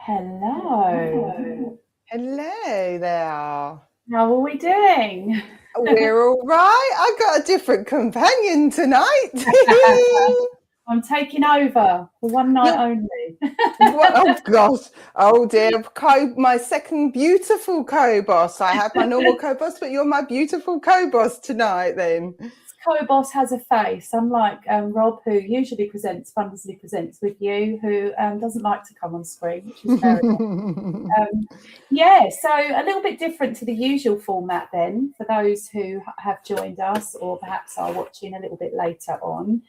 Hello. Hello there. How are we doing? We're all right. I got a different companion tonight. I'm taking over for one night only. Oh gosh. Oh dear. My second beautiful co-boss. I have my normal co-boss, but you're my beautiful co-boss tonight then. Co-boss has a face, unlike Rob, who usually presents Thundersley Presents with you, who doesn't like to come on screen, which is fair enough. Yeah, so a little bit different to the usual format then, for those who have joined us or perhaps are watching a little bit later on.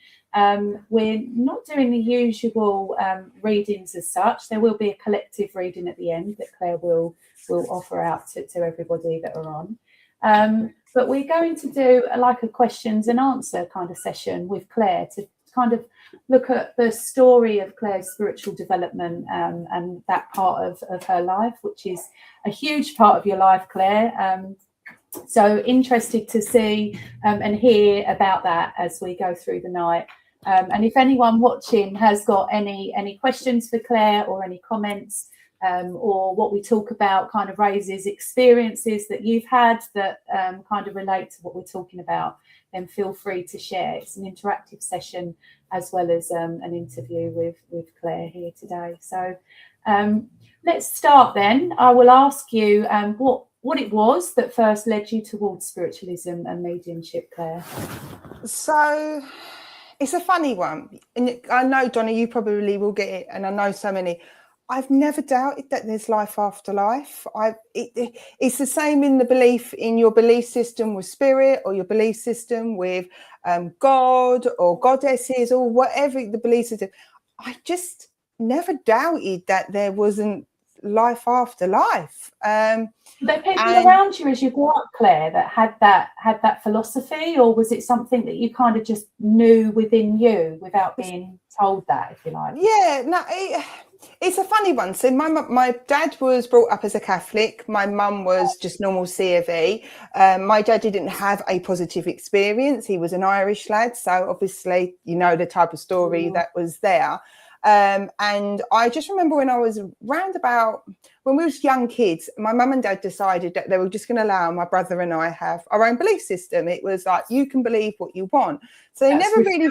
We're not doing the usual readings as such. There will be a collective reading at the end that Claire will offer out to everybody that are on. But we're going to do like a questions and answer kind of session with Claire to kind of look at the story of Claire's spiritual development and that part of her life, which is a huge part of your life, Claire. So interested to see and hear about that as we go through the night. And if anyone watching has got any questions for Claire or any comments, or what we talk about kind of raises experiences that you've had that kind of relate to what we're talking about, then feel free to share. It's an interactive session as well as an interview with Claire here today. So let's start then. I will ask you what it was that first led you towards spiritualism and mediumship, Claire. So it's a funny one. And I know, Donna, you probably will get it. And I know so many. I've never doubted that there's life after life. It's the same in the belief in your belief system with spirit or your belief system with God or goddesses or whatever the belief system. I just never doubted that there wasn't life after life. Were there people around you as you grew up, Claire, that had that philosophy, or was it something that you kind of just knew within you without being told that, if you like? Yeah, no. It's a funny one. So my dad was brought up as a Catholic. My mum was just normal C of E. My dad didn't have a positive experience. He was an Irish lad. So obviously, you know, the type of story that was there. And I just remember when I was when we was young kids, my mum and dad decided that they were just going to allow my brother and I have our own belief system. It was like, you can believe what you want. So they never really...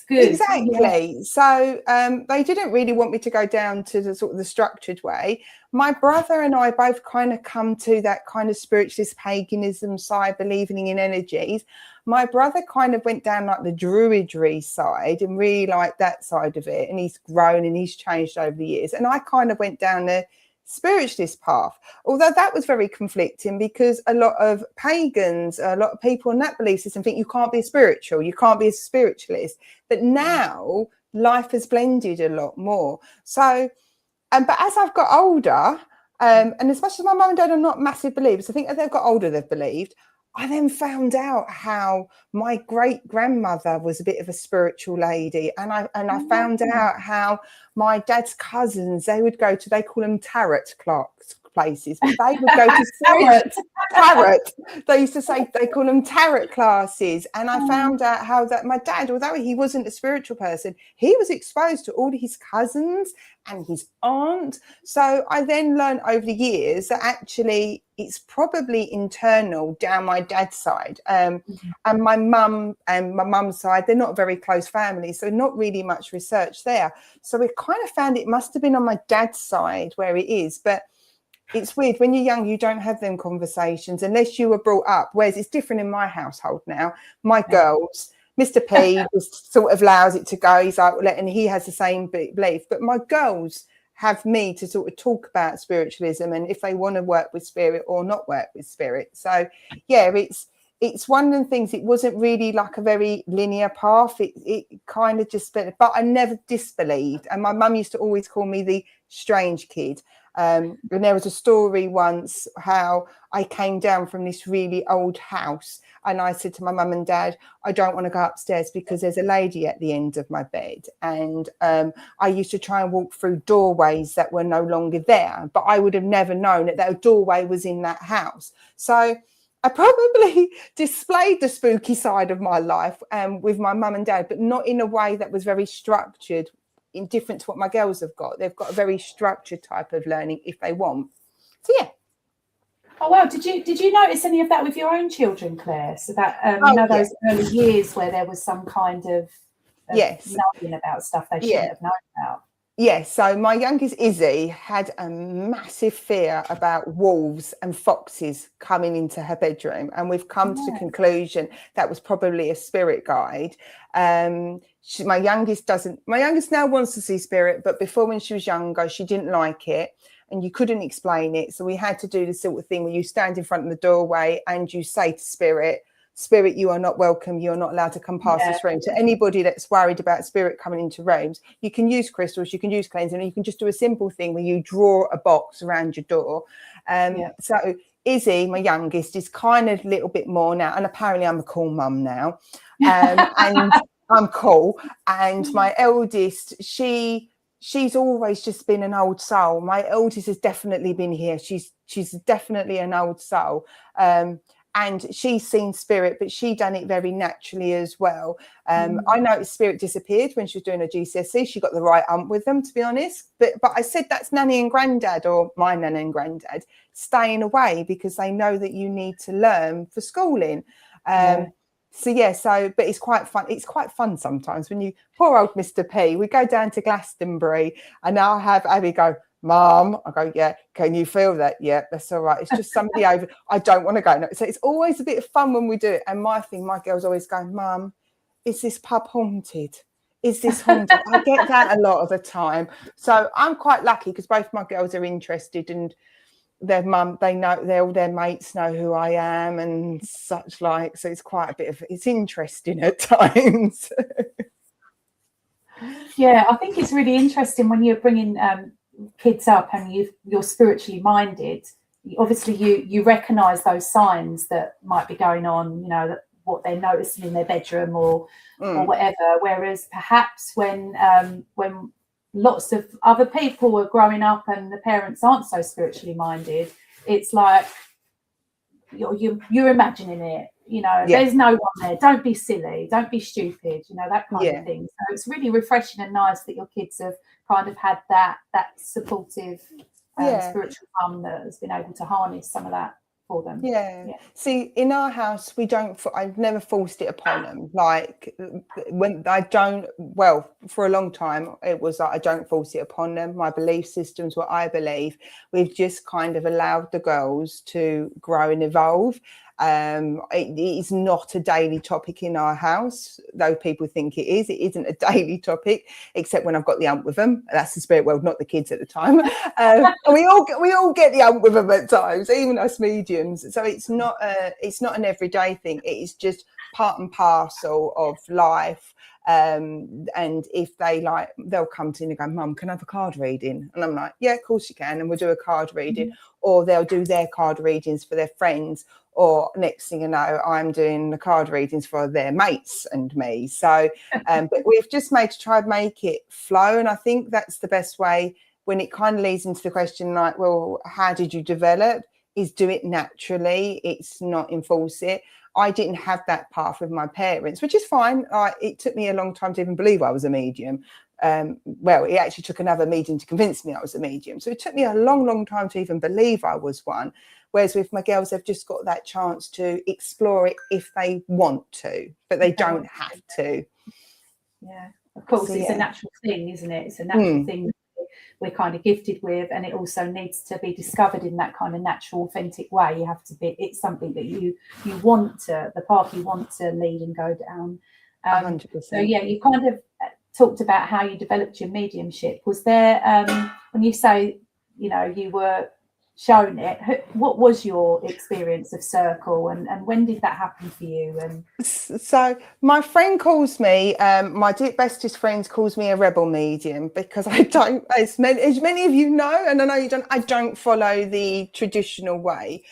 Good. Exactly. Yeah. So they didn't really want me to go down to the sort of the structured way. My brother and I both kind of come to that kind of spiritualist paganism side, believing in energies. My brother kind of went down like the druidry side and really liked that side of it. And he's grown and he's changed over the years. And I kind of went down the spiritualist path, although that was very conflicting because a lot of pagans, a lot of people in that belief system think you can't be spiritual, you can't be a spiritualist. But now life has blended a lot more. So, but as I've got older, and as much as my mum and dad are not massive believers, I think as they've got older, they've believed. I then found out how my great grandmother was a bit of a spiritual lady, and I found out how my dad's cousins, they call them tarot places, but they would go to tarot. They used to say they call them tarot classes, and I found out how that my dad, although he wasn't a spiritual person, he was exposed to all his cousins and his aunt. So I then learned over the years that actually it's probably internal down my dad's side, and my mum's side, they're not a very close family, so not really much research there. So we kind of found it must have been on my dad's side where it is. But it's weird, when you're young, you don't have them conversations unless you were brought up, whereas it's different in my household now. My girls, Mr. P just sort of allows it to go. He's like, and he has the same belief. But my girls have me to sort of talk about spiritualism and if they want to work with spirit or not work with spirit. So yeah, it's one of the things. It wasn't really like a very linear path. It kind of just, but I never disbelieved. And my mum used to always call me the strange kid. And there was a story once how I came down from this really old house and I said to my mum and dad, I don't want to go upstairs because there's a lady at the end of my bed. And I used to try and walk through doorways that were no longer there, but I would have never known that that doorway was in that house. So I probably displayed the spooky side of my life with my mum and dad, but not in a way that was very structured, different to what my girls have got. They've got a very structured type of learning if they want. So yeah. Oh wow! Did you notice any of that with your own children, Claire? So that those early years where there was some kind of yes, knowing about stuff they shouldn't have known about. Yes, so my youngest Izzy had a massive fear about wolves and foxes coming into her bedroom, and we've come to the conclusion that was probably a spirit guide. My youngest now wants to see spirit, but before, when she was younger, she didn't like it and you couldn't explain it. So we had to do the sort of thing where you stand in front of the doorway and you say to spirit, you are not welcome. You're not allowed to come past this room. So anybody that's worried about spirit coming into rooms, you can use crystals, you can use cleansing, and you can just do a simple thing where you draw a box around your door. So Izzy, my youngest, is kind of a little bit more now. And apparently I'm a cool mum now. And I'm cool. And my eldest, she's always just been an old soul. My eldest has definitely been here. She's definitely an old soul. And she's seen spirit, but she done it very naturally as well. I noticed spirit disappeared when she was doing her GCSE. She got the right ump with them, to be honest. But I said that's nanny and granddad, or my nanny and granddad, staying away because they know that you need to learn for schooling. But it's quite fun. It's quite fun sometimes when poor old Mr. P, we go down to Glastonbury and I'll have Abby go, Mom, I go, yeah, can you feel that? Yeah, that's all right. It's just somebody over. I don't want to go. No. So it's always a bit of fun when we do it. And my girls always go, Mum, is this pub haunted? Is this haunted? I get that a lot of the time. So I'm quite lucky because both my girls are interested, and their mum, they know, all their mates know who I am and such like. So it's quite it's interesting at times. Yeah, I think it's really interesting when you're bringing kids up and you're spiritually minded. Obviously you recognize those signs that might be going on, that what they're noticing in their bedroom or whatever, whereas perhaps when lots of other people are growing up and the parents aren't so spiritually minded, it's like you're imagining it, there's no one there, don't be silly, don't be stupid, that kind of thing. So it's really refreshing and nice that your kids have kind of had that supportive spiritual mum that has been able to harness some of that for them. See, in our house I've never forced it upon them. Like when for a long time it was like I don't force it upon them. My belief system's what I believe. We've just kind of allowed the girls to grow and evolve. It is not a daily topic in our house, though people think it is. It isn't a daily topic, except when I've got the ump with them. That's the spirit world, not the kids at the time. And we all get the ump with them at times, even us mediums. So it's not an everyday thing. It is just part and parcel of life. And if they'll come to me and go, Mum, can I have a card reading? And I'm like, yeah, of course you can. And we'll do a card reading, or they'll do their card readings for their friends. Or next thing you know, I'm doing the card readings for their mates and me. So, but we've just made to try and make it flow. And I think that's the best way when it kind of leads into the question like, well, how did you develop? Is do it naturally. It's not enforce it. I didn't have that path with my parents, which is fine. It took me a long time to even believe I was a medium. It actually took another medium to convince me I was a medium. So it took me a long, long time to even believe I was one. Whereas with my girls, they've just got that chance to explore it if they want to, but they don't have to. Yeah, of course, it's a natural thing, isn't it? It's a natural thing we're kind of gifted with, and it also needs to be discovered in that kind of natural, authentic way. You have to be, it's something that you want to, the path you want to lead and go down. 100%. So yeah, you kind of talked about how you developed your mediumship. Was there, when you say, you know, you were shown it, what was your experience of circle, and when did that happen for you? And so my friend calls me, my dear bestest friend calls me a rebel medium, because I don't, as many of you know, and I know you don't, I don't follow the traditional way.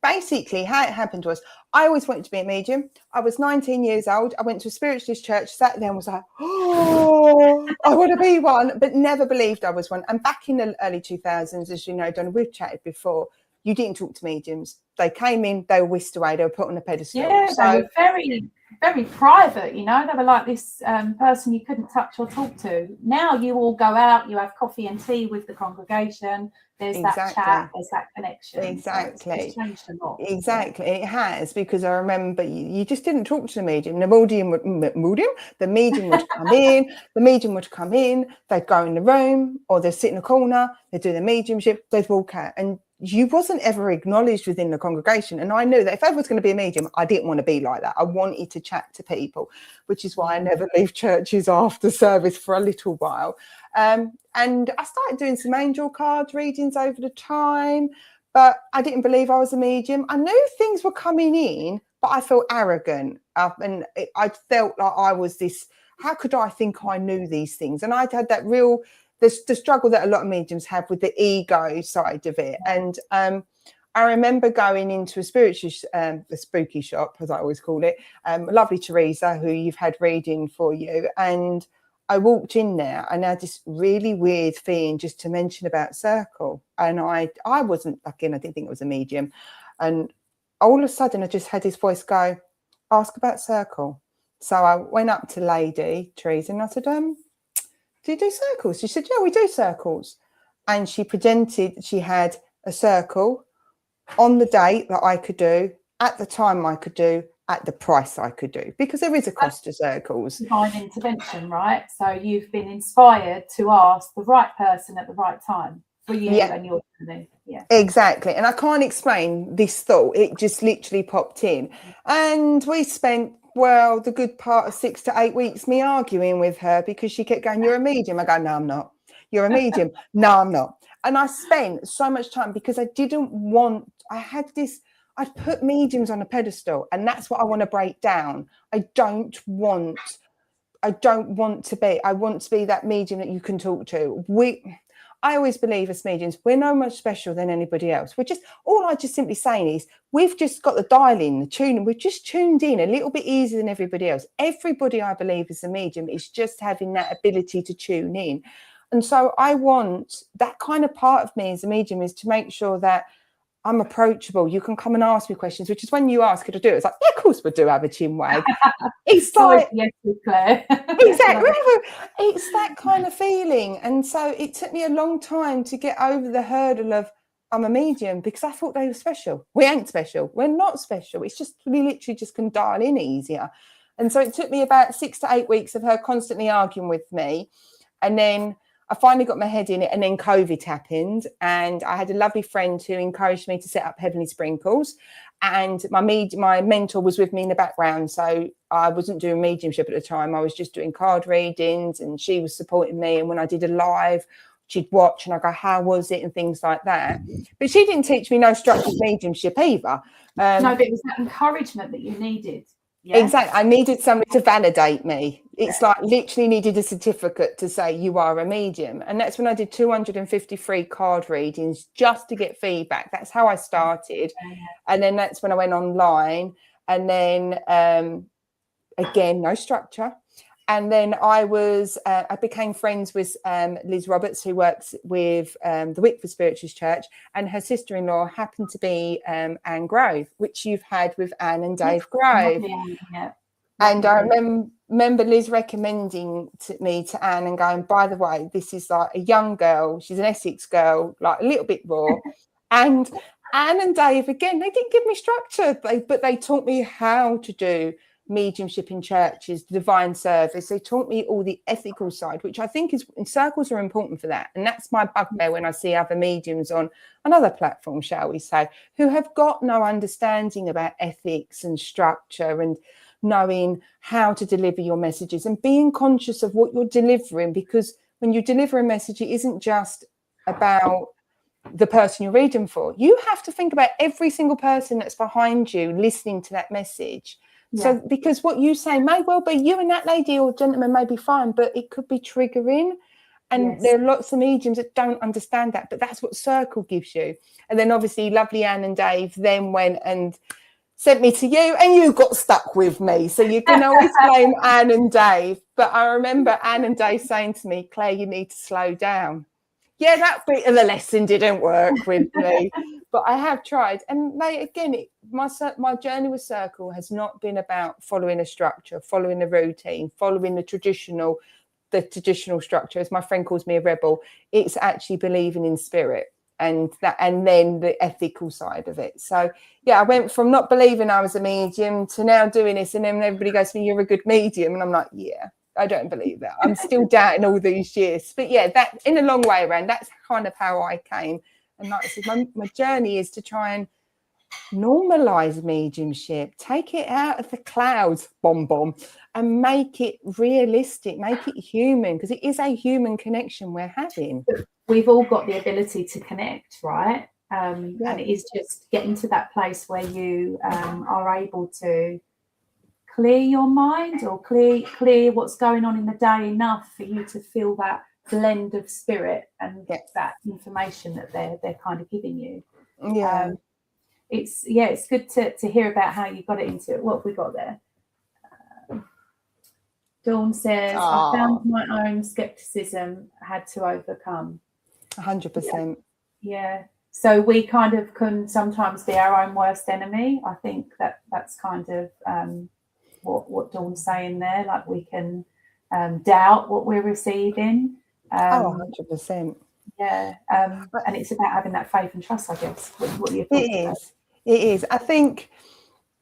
Basically how it happened was, I always wanted to be a medium. I was 19 years old. I went to a spiritualist church, sat there and was like, oh, I want to be one, but never believed I was one. And back in the early 2000s, as you know, Donna, we've chatted before, you didn't talk to mediums. They came in, they were whisked away, they were put on a pedestal. Yeah, so, they were very, very private, you know. They were like this person you couldn't touch or talk to. Now you all go out, you have coffee and tea with the congregation. There's that chat, there's that connection. Exactly. So it's changed a lot. Exactly, yeah. It has, because I remember you just didn't talk to the medium. The medium would come in. The medium would come in. They'd go in the room, or they'd sit in a corner. They'd do their mediumship. They'd walk out, and you wasn't ever acknowledged within the congregation. And I knew that if I was going to be a medium, I didn't want to be like that. I wanted to chat to people, which is why I never leave churches after service for a little while. And I started doing some angel card readings over the time, but I didn't believe I was a medium. I knew things were coming in, but I felt arrogant. And I felt like I was this, how could I think I knew these things? And I'd had that real, the struggle that a lot of mediums have with the ego side of it. And I remember going into a spooky shop, as I always call it, lovely Teresa, who you've had reading for you. And I walked in there and I had this really weird feeling just to mention about circle. And I wasn't, again, I didn't think it was a medium. And all of a sudden I just had his voice go, ask about circle. So I went up to Lady Teresa and I said, do you do circles? She said, yeah, we do circles. And she presented, she had a circle on the date that I could do, at the time I could do, at the price I could do, because there is a cost to circles. Divine intervention, right? So you've been inspired to ask the right person at the right time for you and your journey. Yeah, exactly. And I can't explain this thought. It just literally popped in. And we spent, well, the good part of 6 to 8 weeks me arguing with her, because she kept going, you're a medium. I go, no, I'm not. You're a medium. No, I'm not. And I spent so much time, because I didn't want, I'd put mediums on a pedestal, and that's what I want to break down. I want to be that medium that you can talk to. I always believe as mediums, we're no more special than anybody else. All I just simply saying is, we've just got the dial in, the tuning, we've just tuned in a little bit easier than everybody else. Everybody, I believe, is a medium, is just having that ability to tune in. And so I want that kind of part of me as a medium, is to make sure that I'm approachable. You can come and ask me questions, which is when you ask her to do it, it's like, yeah, of course we do have a chin wag. It's like, yes, Claire. Exactly. It's that kind of feeling. And so it took me a long time to get over the hurdle of, I'm a medium, because I thought they were special. We ain't special. We're not special. It's just, we literally just can dial in easier. And so it took me about 6 to 8 weeks of her constantly arguing with me. And then I finally got my head in it, and then COVID happened, and I had a lovely friend who encouraged me to set up Heavenly Sprinkles, and my mentor was with me in the background, so I wasn't doing mediumship at the time. I was just doing card readings, and she was supporting me, and when I did a live, she'd watch and I go, how was it, and things like that. But she didn't teach me no structured mediumship either. No, but it was that encouragement that you needed. Yeah? Exactly. I needed somebody to validate me. It's like literally needed a certificate to say you are a medium. And that's when I did 253 card readings just to get feedback. That's how I started. And then that's when I went online. And then again, no structure. And then I became friends with Liz Roberts, who works with the Wickford Spiritualist Church, and her sister-in-law happened to be Anne Grove, which you've had with Anne and Dave Grove. Yeah. And I remember Liz recommending me to Anne and going, by the way, this is like a young girl. She's an Essex girl, like a little bit raw. And Anne and Dave, again, they didn't give me structure, but they taught me how to do mediumship in churches, divine service. They taught me all the ethical side, which I think circles are important for that. And that's my bugbear when I see other mediums on another platform, shall we say, who have got no understanding about ethics and structure and knowing how to deliver your messages and being conscious of what you're delivering, because when you deliver a message, it isn't just about the person you're reading for. You have to think about every single person that's behind you listening to that message. Yeah. So because what you say may well be, you and that lady or gentleman may be fine, but it could be triggering. And there are lots of mediums that don't understand that, but that's what Circle gives you. And then obviously lovely Anne and Dave then went and sent me to you, and you got stuck with me. So you can always blame Anne and Dave. But I remember Anne and Dave saying to me, Claire, you need to slow down. Yeah, that bit of the lesson didn't work with me, but I have tried. And my journey with Circle has not been about following a structure, following a routine, following the traditional structure. As my friend calls me, a rebel. It's actually believing in spirit and then the ethical side of it. So yeah, I went from not believing I was a medium to now doing this, and then everybody goes to me, you're a good medium, and I'm like, yeah, I don't believe that. I'm still doubting all these years. But yeah, that in a long way around, that's kind of how I came. And like I said, my journey is to try and normalize mediumship, take it out of the clouds, and make it realistic, make it human, because it is a human connection we're having. We've all got the ability to connect, right? And it is just getting to that place where you are able to clear your mind or clear what's going on in the day enough for you to feel that blend of spirit and that information that they're kind of giving you. It's good to hear about how you got it into it. What have we got there? Dawn says, I found my own skepticism, had to overcome. 100%. Yeah. So we kind of can sometimes be our own worst enemy. I think that's kind of what Dawn's saying there. Like we can doubt what we're receiving. 100%. Yeah. And it's about having that faith and trust, I guess. What your thoughts about? It is. I think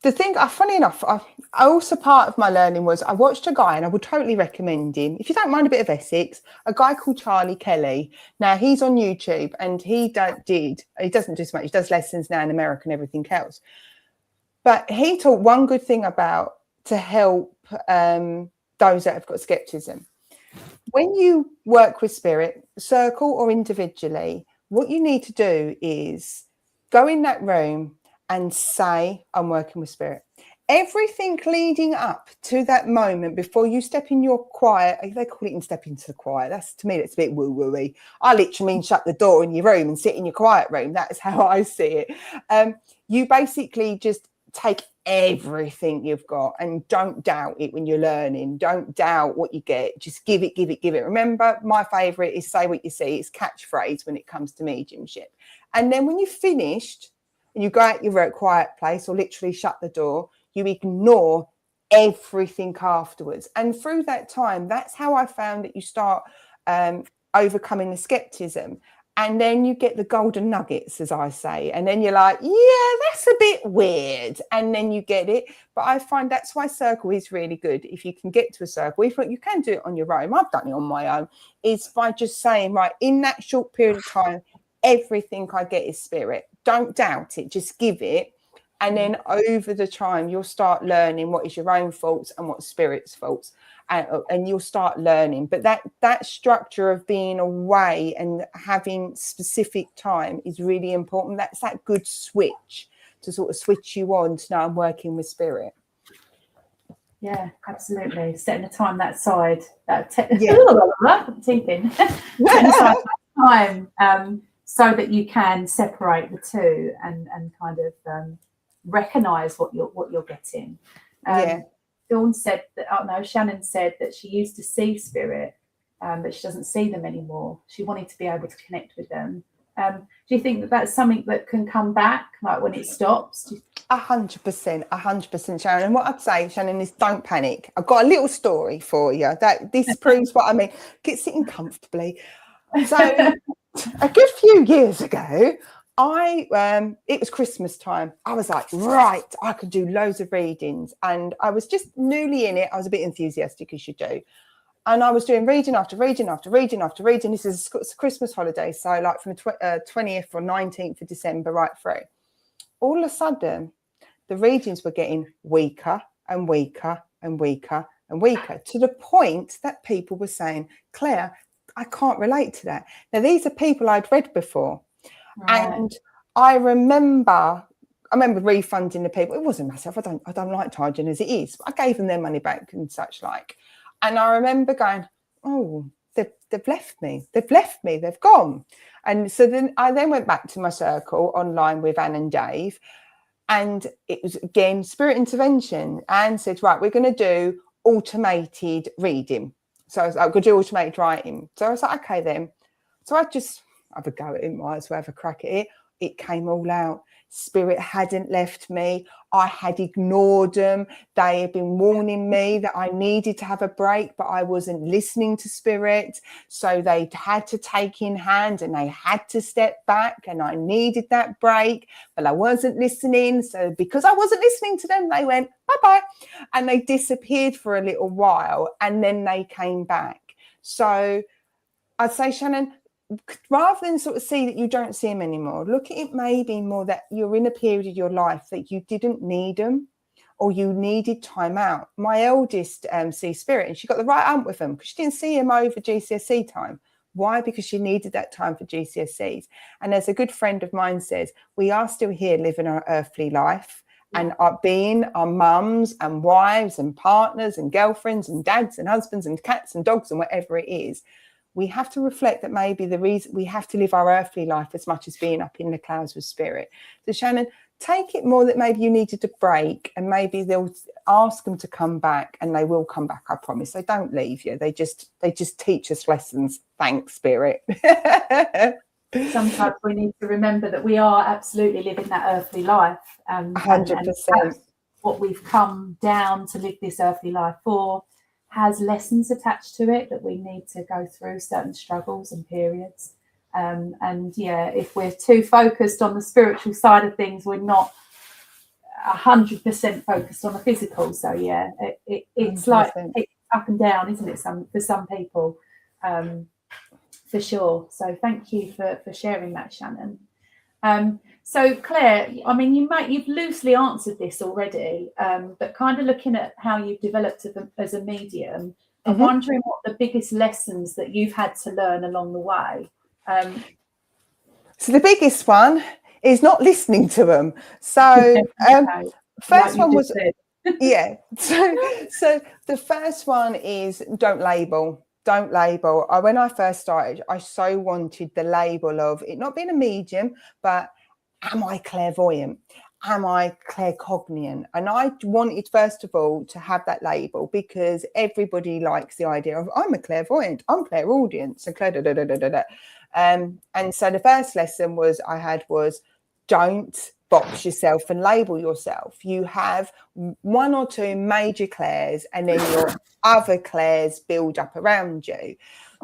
the thing, funny enough, I also part of my learning was I watched a guy, and I would totally recommend him. If you don't mind a bit of Essex, a guy called Charlie Kelly. Now he's on YouTube, and he doesn't do so much. He does lessons now in America and everything else. But he taught one good thing to help those that have got skepticism. When you work with spirit, Circle or individually, what you need to do is go in that room and say, I'm working with spirit. Everything leading up to that moment before you step in your quiet, they call it in step into the quiet. To me, that's a bit woo-woo-y. I literally mean shut the door in your room and sit in your quiet room. That is how I see it. You basically just take everything you've got and don't doubt it when you're learning. Don't doubt what you get. Just give it. Remember, my favourite is say what you see. It's catchphrase when it comes to mediumship. And then when you've finished, and you go out your quiet place or literally shut the door, you ignore everything afterwards. And through that time, that's how I found that you start overcoming the skepticism. And then you get the golden nuggets, as I say. And then you're like, yeah, that's a bit weird. And then you get it. But I find that's why Circle is really good. If you can get to a circle, if you can do it on your own, I've done it on my own, is by just saying, right, in that short period of time, everything I get is spirit. Don't doubt it, just give it. And then over the time, you'll start learning what is your own faults and what's spirit's faults. And you'll start learning. But that structure of being away and having specific time is really important. That's that good switch to sort of switch you on to now I'm working with spirit. Yeah, absolutely. Setting a time that side. Time. So that you can separate the two and kind of recognise what you're getting. Dawn said that. Shannon said that she used to see spirit, but she doesn't see them anymore. She wanted to be able to connect with them. Do you think that that's something that can come back, like when it stops? 100%, Sharon. And what I'd say, Shannon, is don't panic. I've got a little story for you that this proves what I mean. Get sitting comfortably. So a good few years ago, it was Christmas time. I was like, right, I could do loads of readings. And I was just newly in it. I was a bit enthusiastic, as you do. And I was doing reading after reading after reading after reading. This is a Christmas holiday. So like from the 20th or 19th of December right through. All of a sudden, the readings were getting weaker and weaker and weaker and weaker, to the point that people were saying, Claire, I can't relate to that. Now, these are people I'd read before. Right. And I remember refunding the people. It wasn't myself. I don't like charging as it is. I gave them their money back and such like. And I remember going, oh, they've left me. They've left me. They've gone. And so then I went back to my circle online with Anne and Dave. And it was, again, spirit intervention. Anne said, right, we're going to do automated reading. So I was like, we're going to do automated writing. So I was like, okay, then. So I just have a go at it, might as well have a crack at it. It came all out. Spirit hadn't left me. I had ignored them. They had been warning me that I needed to have a break, but I wasn't listening to Spirit. So they had to take in hand and they had to step back, and I needed that break, but I wasn't listening. So because I wasn't listening to them, they went, bye-bye. And they disappeared for a little while, and then they came back. So I'd say, Shannon, rather than sort of see that you don't see them anymore, look at it maybe more that you're in a period of your life that you didn't need them, or you needed time out. My eldest sees Spirit, and she got the right hump with them because she didn't see him over GCSE time. Why? Because she needed that time for GCSEs. And as a good friend of mine says, we are still here living our earthly life, and being our mums and wives and partners and girlfriends and dads and husbands and cats and dogs and whatever it is. We have to reflect that maybe the reason we have to live our earthly life as much as being up in the clouds with Spirit. So Shannon, take it more that maybe you needed a break, and maybe they'll ask them to come back, and they will come back. I promise. They don't leave you. They just teach us lessons. Thanks, Spirit. Sometimes we need to remember that we are absolutely living that earthly life. 100%. What we've come down to live this earthly life for has lessons attached to it that we need to go through, certain struggles and periods. If we're too focused on the spiritual side of things, we're not 100% focused on the physical. So it's 100%. Like it's up and down, isn't it? For some people, for sure. So thank you for sharing that, Shannon. So Claire, I mean, you've loosely answered this already, but kind of looking at how you've developed as a medium, I'm wondering what the biggest lessons that you've had to learn along the way. So the biggest one is not listening to them. So first one was So the first one is don't label. Don't label. When I first started, I so wanted the label of it not being a medium, but am I clairvoyant? Am I claircognient? And I wanted, first of all, to have that label because everybody likes the idea of I'm a clairvoyant, I'm clairaudience, and and so the first lesson I had was don't box yourself and label yourself. You have one or two major clairs, and then your other clairs build up around you.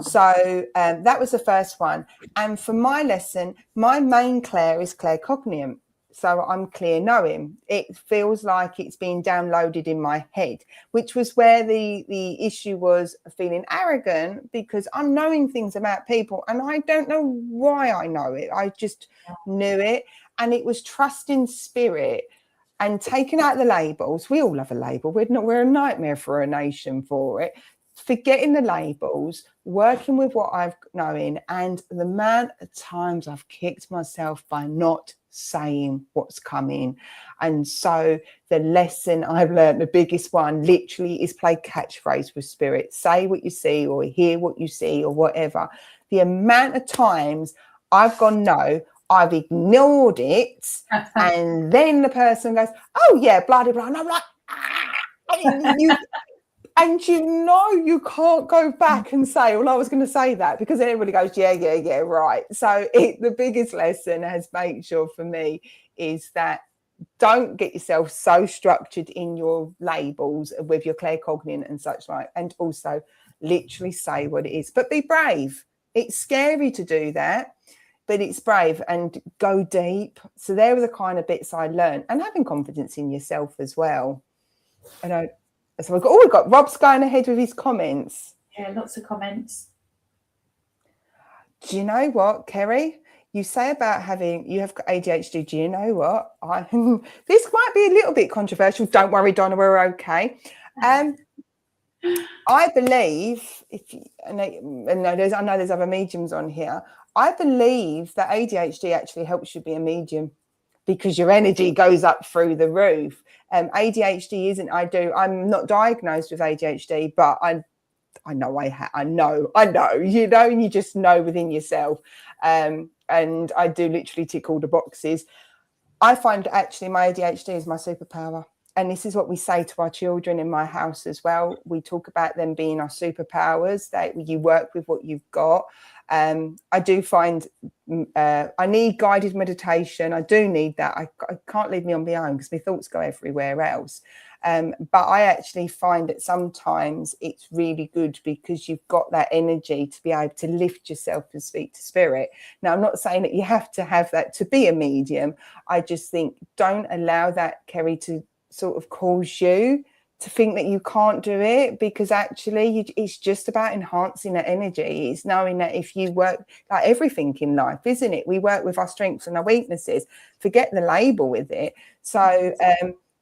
So that was the first one. And for my lesson, my main clair is claircognient. So I'm clear knowing. It feels like it's being downloaded in my head, which was where the issue was, feeling arrogant because I'm knowing things about people and I don't know why I know it. I just knew it. And it was trusting Spirit and taking out the labels. We all have a label. We're a nightmare for a nation for it. Forgetting the labels, working with what I've knowing, and the amount of times I've kicked myself by not saying what's coming. And so the lesson I've learned, the biggest one, literally, is play catchphrase with Spirit. Say what you see or hear what you see or whatever. The amount of times I've gone no, I've ignored it, and then the person goes, "Oh yeah, blah blah blah," and I'm like, and you can't go back and say, "Well, I was going to say that," because then everybody goes, "Yeah, right." So the biggest lesson has made sure for me is that don't get yourself so structured in your labels with your claircognient and such like, and also literally say what it is, but be brave. It's scary to do that. But it's brave, and go deep. So there were the kind of bits I learned, and having confidence in yourself as well. So we've got Rob's going ahead with his comments. Yeah, lots of comments. Do you know what, Kerry? you say about you have got ADHD. Do you know what? This might be a little bit controversial. Don't worry, Donna, we're okay. I believe I know there's other mediums on here. I believe that ADHD actually helps you be a medium because your energy goes up through the roof. ADHD isn't. I'm not diagnosed with ADHD, but I know I know, and you just know within yourself. And I do literally tick all the boxes. I find actually my ADHD is my superpower. And this is what we say to our children in my house as well. We talk about them being our superpowers, that you work with what you've got. I do find I need guided meditation. I do need that. I can't leave me on my own because my thoughts go everywhere else. But I actually find that sometimes it's really good because you've got that energy to be able to lift yourself and speak to spirit. Now, I'm not saying that you have to have that to be a medium. I just think don't allow that, Kerry, to sort of cause you to think that you can't do it, because actually it's just about enhancing that energy. It's knowing that if you work, like everything in life, isn't it? We work with our strengths and our weaknesses. Forget the label with it. So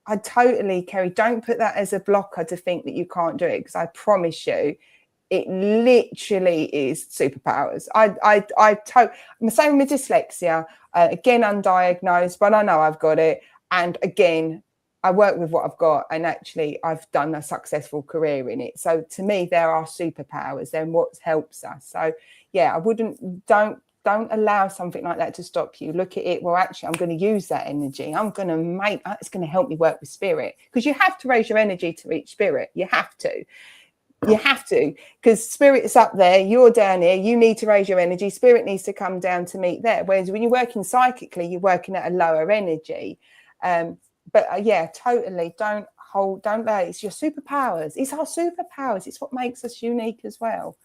I totally, Kerry, don't put that as a blocker to think that you can't do it, because I promise you, it literally is superpowers. I'm the same with dyslexia. Again, undiagnosed, but I know I've got it. And again, I work with what I've got, and actually I've done a successful career in it. So to me, there are superpowers. They're what helps us. So yeah, don't allow something like that to stop you. Look at it. Well, actually, I'm going to use that energy. It's going to help me work with spirit, because you have to raise your energy to reach spirit. You have to, because spirit is up there. You're down here. You need to raise your energy. Spirit needs to come down to meet there. Whereas when you're working psychically, you're working at a lower energy. But yeah, totally. Don't let it. It's your superpowers. It's our superpowers. It's what makes us unique as well.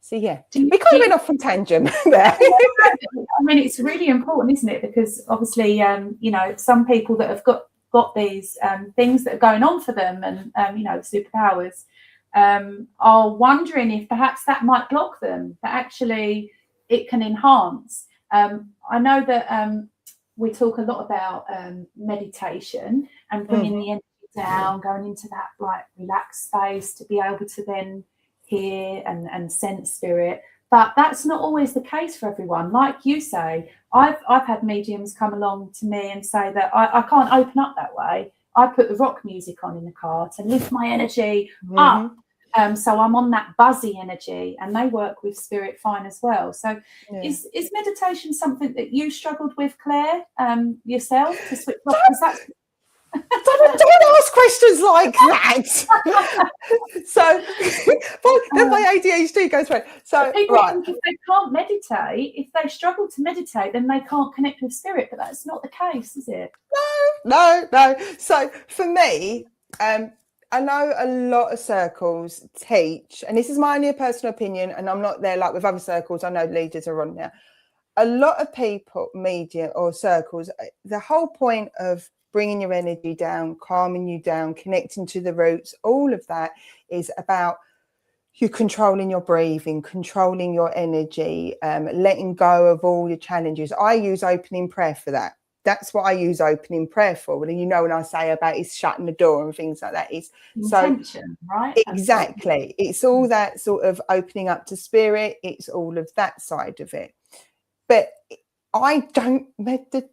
So yeah, we kind of went off from tangent there. I mean, it's really important, isn't it? Because obviously, some people that have got these things that are going on for them, and superpowers, are wondering if perhaps that might block them. But actually, it can enhance. I know that. We talk a lot about meditation and bringing the energy down, going into that like relaxed space to be able to then hear and sense spirit. But that's not always the case for everyone. Like you say, I've had mediums come along to me and say that I can't open up that way. I put the rock music on in the car to lift my energy up. So I'm on that buzzy energy, and they work with spirit fine as well. So is meditation something that you struggled with, Claire, yourself, to switch off? Don't ask questions like that. So then my ADHD goes right. So people think if they can't meditate, if they struggle to meditate, then they can't connect with spirit. But that's not the case, is it? No. So for me, I know a lot of circles teach, and this is my only personal opinion, and I'm not there like with other circles. I know leaders are on there. A lot of people, media or circles, the whole point of bringing your energy down, calming you down, connecting to the roots, all of that is about you controlling your breathing, controlling your energy, letting go of all your challenges. I use opening prayer for that. That's what I use opening prayer for. And when I say about it's shutting the door and things like that, it's intention, right? Exactly. It's all that sort of opening up to spirit. It's all of that side of it. But I don't meditate.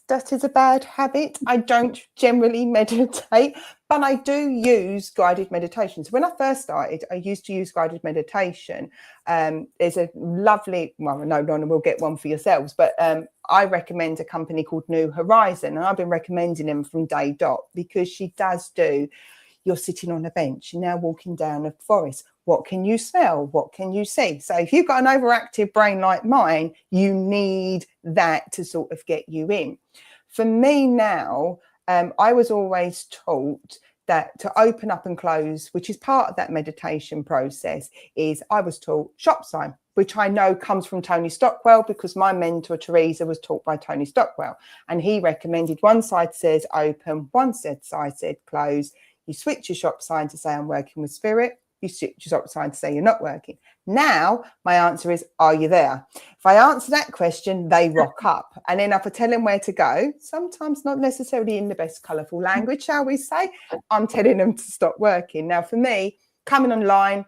That is a bad habit. I don't generally meditate, but I do use guided meditation. So when I first started, I used to use guided meditation. There's a lovely, well, no, we'll get one for yourselves, but I recommend a company called New Horizon, and I've been recommending them from day dot, because she does do, you're sitting on a bench, you're now walking down a forest. What can you smell? What can you see? So if you've got an overactive brain like mine, you need that to sort of get you in. For me now, I was always taught that to open up and close, which is part of that meditation process, is I was taught shop sign, which I know comes from Tony Stockwell, because my mentor Teresa was taught by Tony Stockwell, and he recommended one side says open, one side said close. You switch your shop sign to say I'm working with spirit, you stop trying to say you're not working. Now, my answer is, are you there? If I answer that question, they rock up. And then if I tell them where to go, sometimes not necessarily in the best colourful language, shall we say, I'm telling them to stop working. Now, for me, coming online,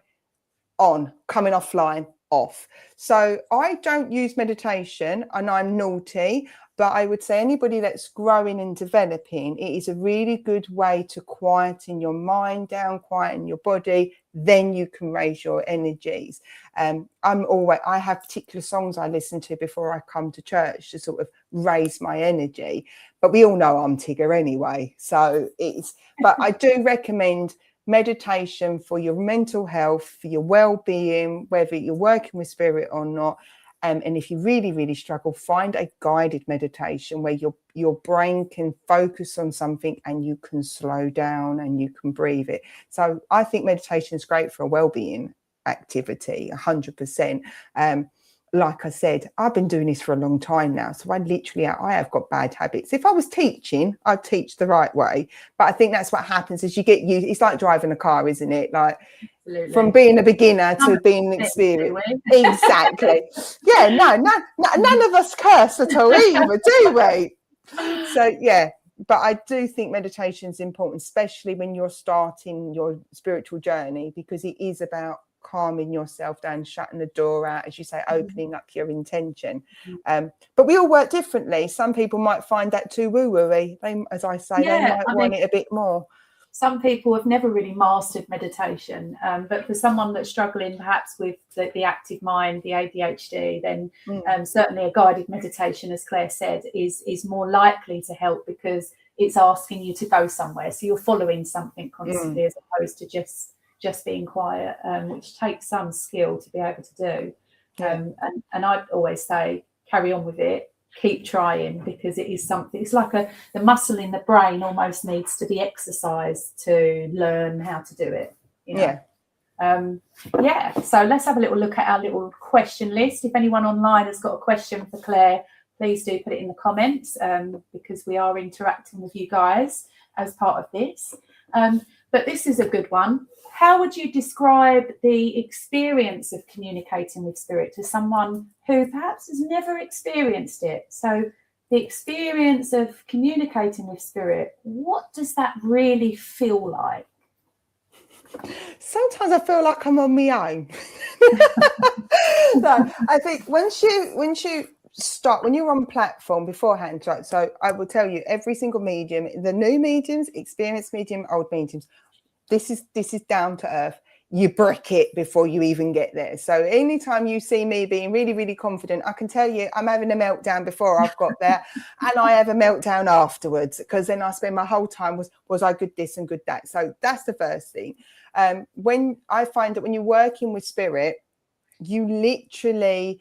on, coming offline, off. So I don't use meditation, and I'm naughty, but I would say anybody that's growing and developing, it is a really good way to quieten your mind down, quieten your body. Then you can raise your energies. I have particular songs I listen to before I come to church to sort of raise my energy. But we all know I'm Tigger anyway. But I do recommend meditation for your mental health, for your well-being, whether you're working with spirit or not. And if you really, really struggle, find a guided meditation where your brain can focus on something and you can slow down and you can breathe it. So I think meditation is great for a well-being activity, 100%. Like I said, I've been doing this for a long time now. So I have got bad habits. If I was teaching, I'd teach the right way. But I think that's what happens is you get used. It's like driving a car, isn't it? Like Absolutely. From being a beginner to being experienced. Exactly. Yeah, none of us curse at all either, do we? So, yeah. But I do think meditation is important, especially when you're starting your spiritual journey, because it is about calming yourself down, shutting the door out, as you say, opening up your intention. But we all work differently. Some people might find that too woo-woo-y. They, as I say, they might want it a bit more. Some people have never really mastered meditation, but for someone that's struggling perhaps with the active mind, the ADHD, then certainly a guided meditation, as Claire said, is more likely to help, because it's asking you to go somewhere. So you're following something constantly as opposed to just being quiet, which takes some skill to be able to do. And I'd always say, carry on with it, keep trying, because it is something, it's like the muscle in the brain almost needs to be exercised to learn how to do it. You know? So let's have a little look at our little question list. If anyone online has got a question for Claire, please do put it in the comments, because we are interacting with you guys as part of this. But this is a good one. How would you describe the experience of communicating with spirit to someone who perhaps has never experienced it? So the experience of communicating with spirit, what does that really feel like? Sometimes I feel like I'm on my own. No, I think once you start, when you're on platform beforehand, right? So I will tell you, every single medium, the new mediums, experienced medium, old mediums, this is down to earth. You brick it before you even get there. So anytime you see me being really, really confident, I can tell you I'm having a meltdown before I've got there, and I have a meltdown afterwards, because then I spend my whole time was I good this and good that. So that's the first thing. When I find that when you're working with spirit, you literally,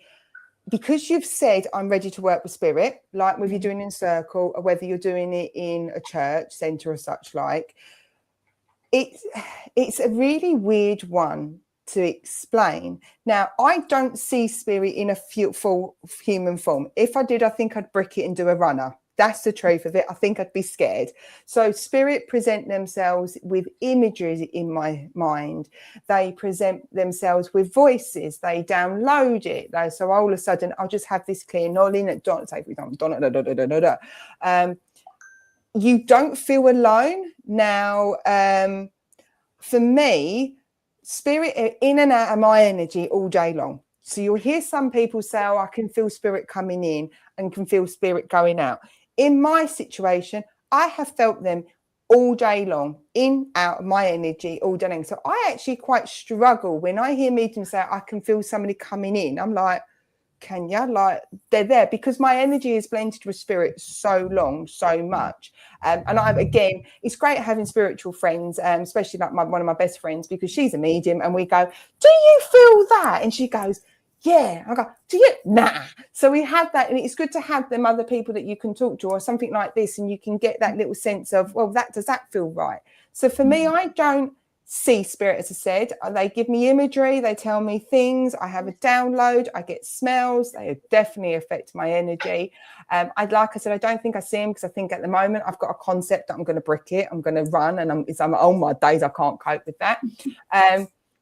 because you've said I'm ready to work with spirit, like whether you're doing it in circle or whether you're doing it in a church centre or such like, it's a really weird one to explain. Now, I don't see spirit in a full human form. If I did, I think I'd brick it and do a runner. That's the truth of it. I think I'd be scared. So spirit present themselves with images in my mind. They present themselves with voices. They download it. So all of a sudden, I'll just have this clear knowledge. Say, for example, you don't feel alone. Now, for me, spirit are in and out of my energy all day long. So you'll hear some people say, I can feel spirit coming in and can feel spirit going out. In my situation, I have felt them all day long, in, out of my energy all day long. So I actually quite struggle when I hear mediums say, I can feel somebody coming in. I'm like, can you? Like, they're there, because my energy is blended with spirit so long, so much. And again, it's great having spiritual friends, especially like one of my best friends, because she's a medium, and we go, do you feel that? And she goes, yeah. I go, do you? Nah. So we have that, and it's good to have them other people that you can talk to, or something like this, and you can get that little sense of, well, does that feel right? So for me, I don't see spirit, as I said. They give me imagery, they tell me things, I have a download, I get smells. They definitely affect my energy. Like I said, I don't think I see them, because I think at the moment I've got a concept that I'm going to brick it, I'm going to run, and I'm on my days I can't cope with that.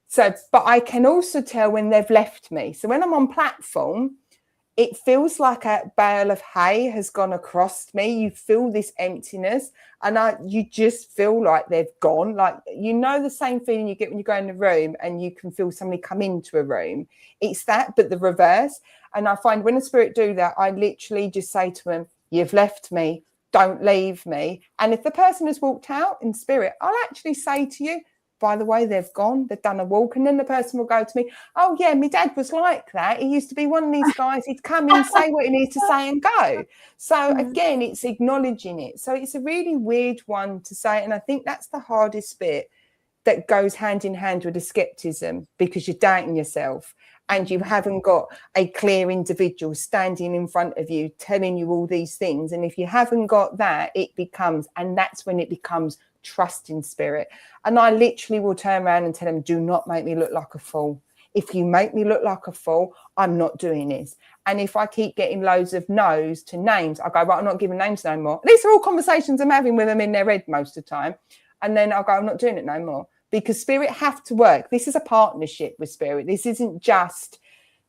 So, but I can also tell when they've left me. So when I'm on platform, it feels like a bale of hay has gone across me. You feel this emptiness, and you just feel like they've gone. Like, you know, the same feeling you get when you go in the room and you can feel somebody come into a room. It's that, but the reverse. And I find when a spirit do that, I literally just say to them, "You've left me. Don't leave me." And if the person has walked out in spirit, I'll actually say to you, "By the way, they've gone, they've done a walk." And then the person will go to me, "Oh yeah, my dad was like that. He used to be one of these guys. He'd come in, say what he needs to say and go." So again, it's acknowledging it. So it's a really weird one to say. And I think that's the hardest bit, that goes hand in hand with the skepticism, because you're doubting yourself and you haven't got a clear individual standing in front of you telling you all these things. And if you haven't got that, and that's when it becomes trust in spirit. And I literally will turn around and tell them, "Do not make me look like a fool. If you make me look like a fool, I'm not doing this." And if I keep getting loads of no's to names, I go, "Right, I'm not giving names no more." These are all conversations I'm having with them in their head most of the time. And then I'll go, "I'm not doing it no more," because spirit have to work. This is a partnership with spirit. This isn't just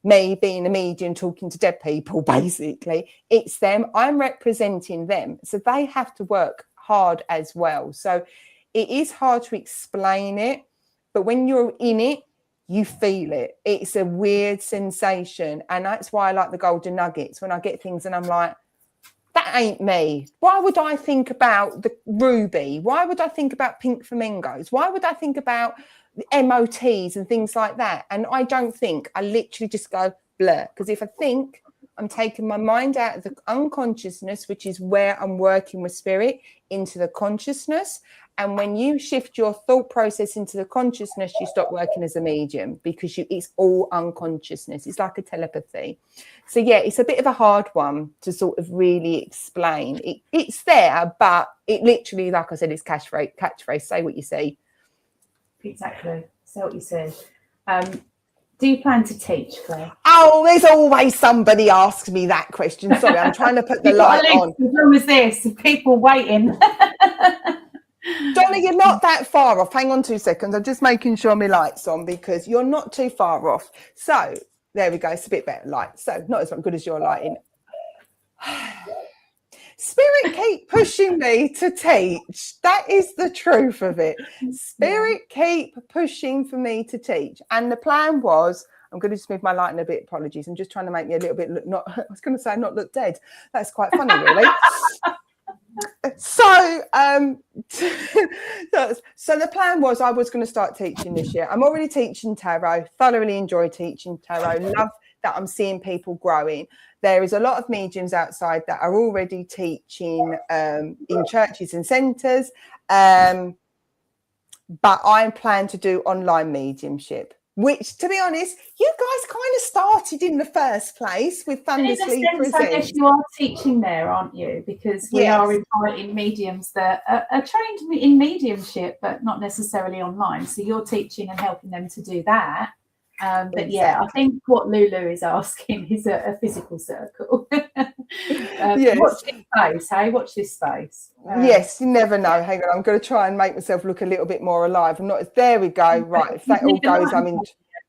me being a medium talking to dead people, basically. It's them. I'm representing them. So they have to work hard as well. So it is hard to explain it, but when you're in it, you feel it. It's a weird sensation. And that's why I like the golden nuggets, when I get things and I'm like, that ain't me. Why would I think about the ruby? Why would I think about pink flamingos? Why would I think about the MOTs and things like that? And I don't think. I literally just go blur. Because if I think, I'm taking my mind out of the unconsciousness, which is where I'm working with spirit, into the consciousness. And when you shift your thought process into the consciousness, you stop working as a medium, because it's all unconsciousnness. It's like a telepathy. So, yeah, it's a bit of a hard one to sort of really explain. It's there, but it literally, like I said, it's catchphrase. Say what you see. Exactly. Say what you see. Do you plan to teach, Claire? Oh, there's always somebody asks me that question. Sorry, I'm trying to put the light on. As long as this, people waiting. Donna, you're not that far off. Hang on 2 seconds. I'm just making sure my light's on, because you're not too far off. So there we go. It's a bit better light. So not as good as your lighting. Spirit keep pushing me to teach. That is the truth of it. Spirit keep pushing for me to teach. And the plan was, I'm going to just move my lighting a bit. Apologies. I'm just trying to make me a little bit look I was going to say not look dead. That's quite funny, really. So the plan was I was going to start teaching this year. I'm already teaching tarot. Thoroughly enjoy teaching tarot. Love that I'm seeing people growing. There is a lot of mediums outside that are already teaching in churches and centres. But I plan to do online mediumship, which, to be honest, you guys kind of started in the first place with Thundersley Presents. I guess you are teaching there, aren't you? Because we are inviting mediums that are trained in mediumship, but not necessarily online. So you're teaching and helping them to do that. But exactly. Yeah, I think what Lulu is asking is a physical circle. Yes. Watch this space, hey? Watch this space. Yes, you never know. Hang on, I'm going to try and make myself look a little bit more alive. I'm not. There we go. Right, if that all goes, I'm in.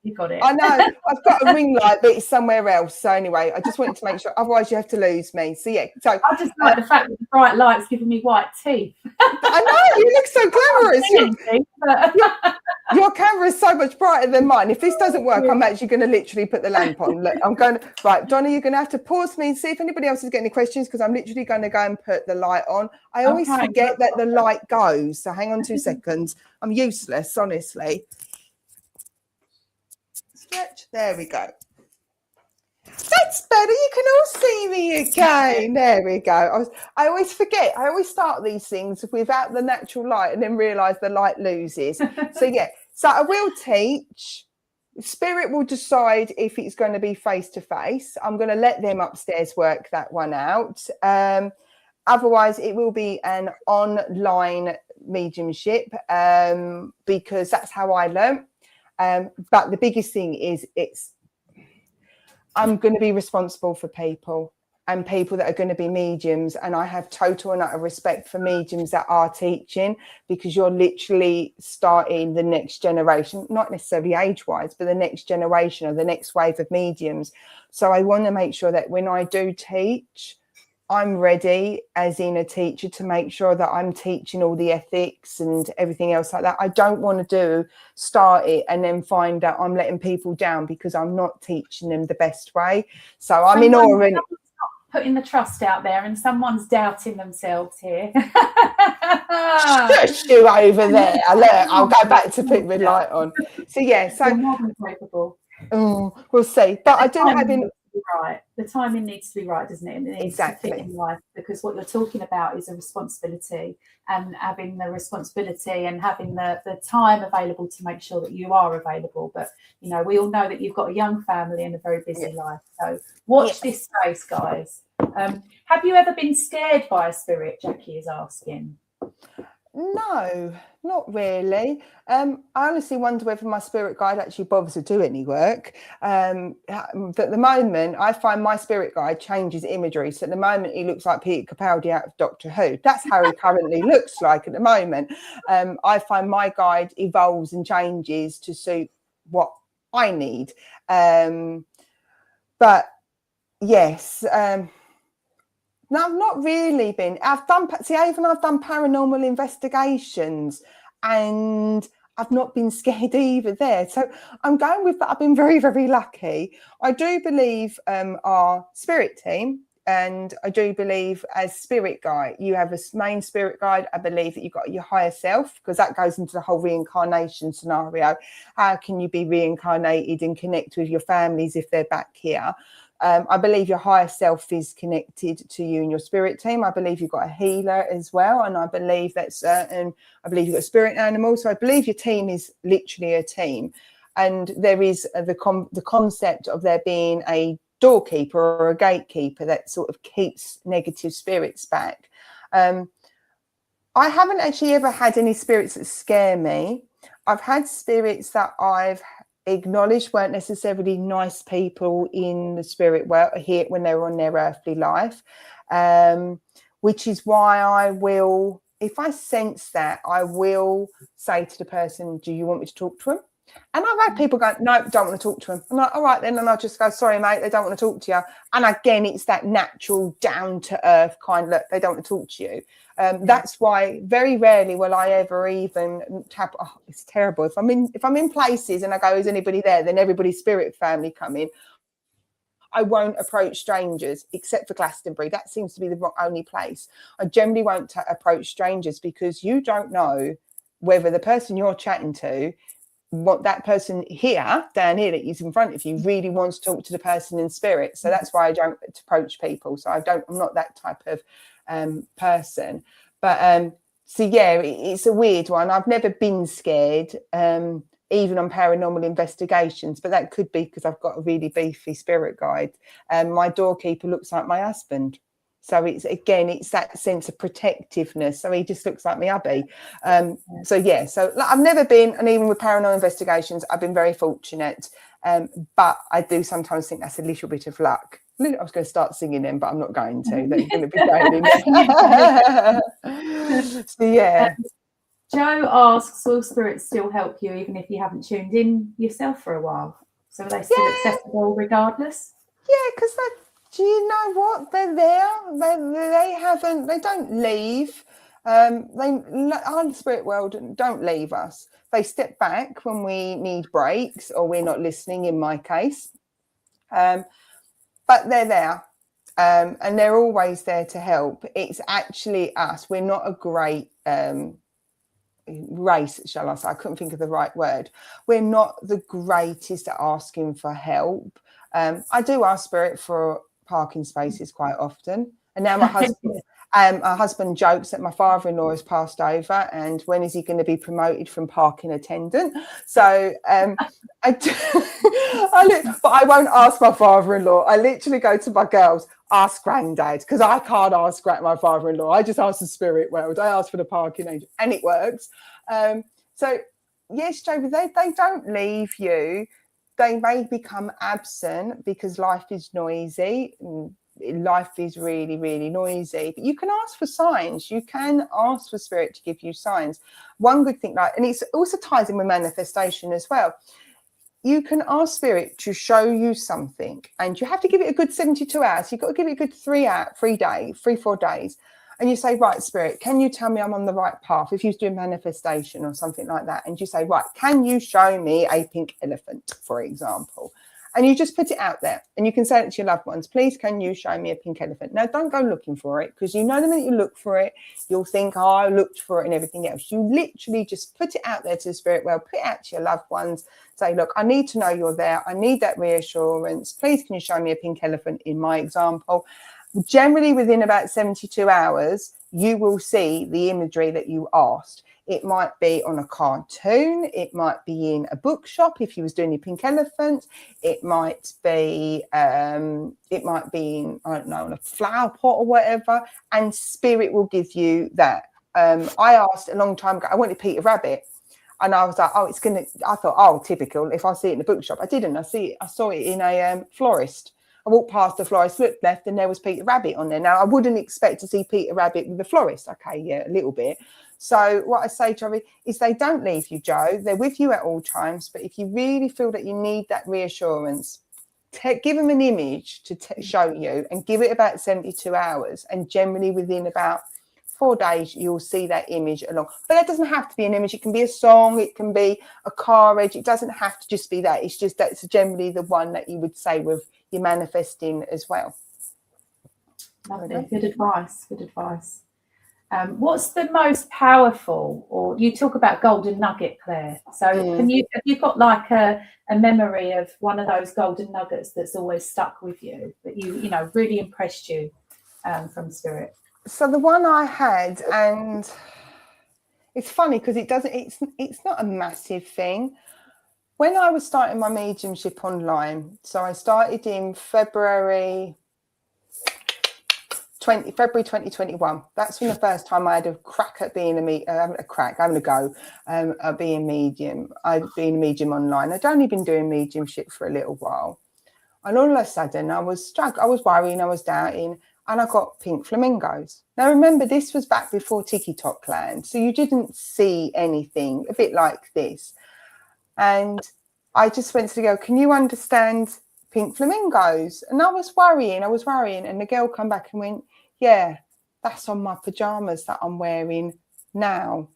You got it. I know. I've got a ring light, but it's somewhere else. So anyway, I just wanted to make sure. Otherwise, you have to lose me. So yeah. So I just like the fact that the bright light's giving me white teeth. I know. You look so glamorous. Your camera is so much brighter than mine. If this doesn't work, I'm actually going to literally put the lamp on. Look, I'm going to. Right, Donna, you're going to have to pause me and see if anybody else has got any questions, because I'm literally going to go and put the light on. I always forget that the light goes. So hang on 2 seconds. I'm useless, honestly. Stretch. There we go. That's better. You can all see me again. There we go. I always forget. I always start these things without the natural light and then realise the light loses. So yeah. So I will teach. Spirit will decide if it's going to be face to face. I'm going to let them upstairs work that one out. Otherwise, it will be an online mediumship, because that's how I learn. But the biggest thing is I'm going to be responsible for people. and people that are going to be mediums. And I have total and utter respect for mediums that are teaching, because you're literally starting the next generation, not necessarily age-wise, but the next generation or the next wave of mediums. So I want to make sure that when I do teach, I'm ready as in a teacher to make sure that I'm teaching all the ethics and everything else like that. I don't want to start it and then find out I'm letting people down because I'm not teaching them the best way. So I'm in awe. And putting the trust out there, and someone's doubting themselves here. Shush you over there. Look, I'll go back to put my light on. So yeah, so you're more than capable. We'll see. But I do have right. The timing needs to be right, doesn't it? And it needs to fit in life, because what you're talking about is a responsibility, and having the responsibility and having the time available to make sure that you are available. But you know, we all know that you've got a young family and a very busy life. So watch this space, guys. Have you ever been scared by a spirit? Jackie is asking. No, not really. I honestly wonder whether my spirit guide actually bothers to do any work. At the moment, I find my spirit guide changes imagery. So at the moment, he looks like Peter Capaldi out of Doctor Who. That's how he currently looks like at the moment. I find my guide evolves and changes to suit what I need. But yes, no, I've not really been. I've done paranormal investigations, and I've not been scared either there. So I'm going with that. I've been very, very lucky. I do believe our spirit team, and I do believe as spirit guide, you have a main spirit guide. I believe that you've got your higher self, because that goes into the whole reincarnation scenario. How can you be reincarnated and connect with your families if they're back here? I believe your higher self is connected to you and your spirit team. I believe you've got a healer as well. And I believe I believe you've got a spirit animal. So I believe your team is literally a team. And there is the concept of there being a doorkeeper or a gatekeeper that sort of keeps negative spirits back. I haven't actually ever had any spirits that scare me. I've had spirits that I've acknowledged weren't necessarily nice people in the spirit world here when they were on their earthly life, which is why I will, if I sense that, I will say to the person, do you want me to talk to them? And I've had people go, no, don't want to talk to them. I'm like, all right then. And I'll just go, sorry, mate, they don't want to talk to you. And again, it's that natural down to earth kind of, they don't want to talk to you. That's why very rarely will I ever even tap. Oh, it's terrible. If I'm in places and I go, is anybody there? Then everybody's spirit family come in. I won't approach strangers except for Glastonbury. That seems to be the only place. I generally won't approach strangers, because you don't know whether the person you're chatting to, what that person down here that is in front of you, really wants to talk to the person in spirit. So that's why I don't approach people. So I'm not that type of person. But so yeah, it's a weird one. I've never been scared, even on paranormal investigations, but that could be because I've got a really beefy spirit guide. My doorkeeper looks like my husband. So it's that sense of protectiveness. So he just looks like my hubby. So yeah, so I've never been, and even with paranormal investigations, I've been very fortunate. But I do sometimes think that's a little bit of luck. I was going to start singing them, but I'm not going to. They're going to be failing. So yeah. Joe asks, will spirits still help you even if you haven't tuned in yourself for a while? So are they still accessible regardless? Yeah, because do you know what? They're there. They don't leave. Our spirit world don't leave us. They step back when we need breaks or we're not listening, in my case. But they're there. And they're always there to help. It's actually us. We're not a great race, shall I say. I couldn't think of the right word. We're not the greatest at asking for help. I do ask spirit for parking spaces quite often. And now my husband jokes that my father-in-law has passed over, and when is he going to be promoted from parking attendant? So but I won't ask my father-in-law. I literally go to my girls, ask granddad, because I can't ask my father-in-law. I just ask the spirit world. I ask for the parking agent, and it works. So yes, Joe, they don't leave you. They may become absent because life is noisy. life is really, really noisy. But you can ask for signs. You can ask for spirit to give you signs. One good thing, and it also ties in with manifestation as well. You can ask spirit to show you something, and you have to give it a good 72 hours. You've got to give it a good 4 days. And you say, right, spirit, can you tell me I'm on the right path? If you're doing manifestation or something like that, and you say, right, can you show me a pink elephant, for example? And you just put it out there, and you can say it to your loved ones, please, can you show me a pink elephant? Now, don't go looking for it, because you know the minute you look for it, you'll think, oh, I looked for it and everything else. You literally just put it out there to the spirit world, put it out to your loved ones, say, look, I need to know you're there. I need that reassurance. Please, can you show me a pink elephant in my example? Generally, within about 72 hours, you will see the imagery that you asked. It might be on a cartoon. It might be in a bookshop if you was doing your pink elephant. It might be in, I don't know, on a flower pot or whatever. And spirit will give you that. I asked a long time ago. I wanted Peter Rabbit, and I was like, oh, I thought, oh, typical. If I see it in a bookshop, I didn't. I saw it in a florist. I walked past the florist, looked left, and there was Peter Rabbit on there. Now, I wouldn't expect to see Peter Rabbit with the florist. Okay, yeah, a little bit. So what I say, Joey, is they don't leave you, Joe. They're with you at all times. But if you really feel that you need that reassurance, give them an image to show you, and give it about 72 hours. And generally within about 4 days, you'll see that image along. But that doesn't have to be an image. It can be a song. It can be a car edge. It doesn't have to just be that. It's just that's generally the one that you would say with you're manifesting as well. Lovely. Good advice. Good advice. What's the most powerful, or you talk about golden nugget, Claire? So have you got like a memory of one of those golden nuggets that's always stuck with you, that you know really impressed you from spirit? So the one I had, and it's funny because it's not a massive thing. When I was starting my mediumship online, so I started in February 2021. That's when the first time I had a crack at being having a go at being medium. I'd been a medium online. I'd only been doing mediumship for a little while. And all of a sudden I was worrying, I was doubting, and I got pink flamingos. Now remember, this was back before TikTok land, so you didn't see anything a bit like this. And I just went to the girl, can you understand pink flamingos? And I was worrying. And the girl come back and went, yeah, that's on my pajamas that I'm wearing now.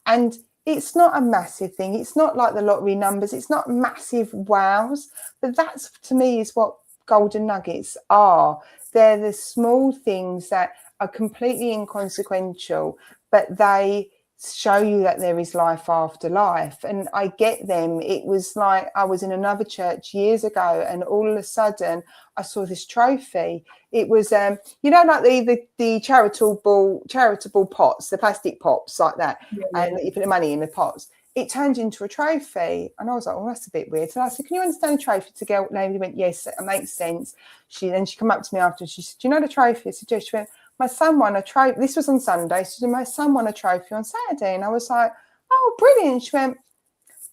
And it's not a massive thing. It's not like the lottery numbers. It's not massive wows. But that's, to me, is what golden nuggets are. They're the small things that are completely inconsequential, but they show you that there is life after life. And I get them. It was like I was in another church years ago, and all of a sudden I saw this trophy. It was like the charitable pots, the plastic pots like that, and you put the money in the pots. It turned into a trophy, and I was like, "Oh, that's a bit weird." So I said, "Can you understand a trophy?" The girl lady went, "Yes, it makes sense." She come up to me after, and she said, "Do you know the trophy?" I said, "Yes." She went, "My son won a trophy." This was on Sunday. She said, "My son won a trophy on Saturday." And I was like, "Oh, brilliant." She went,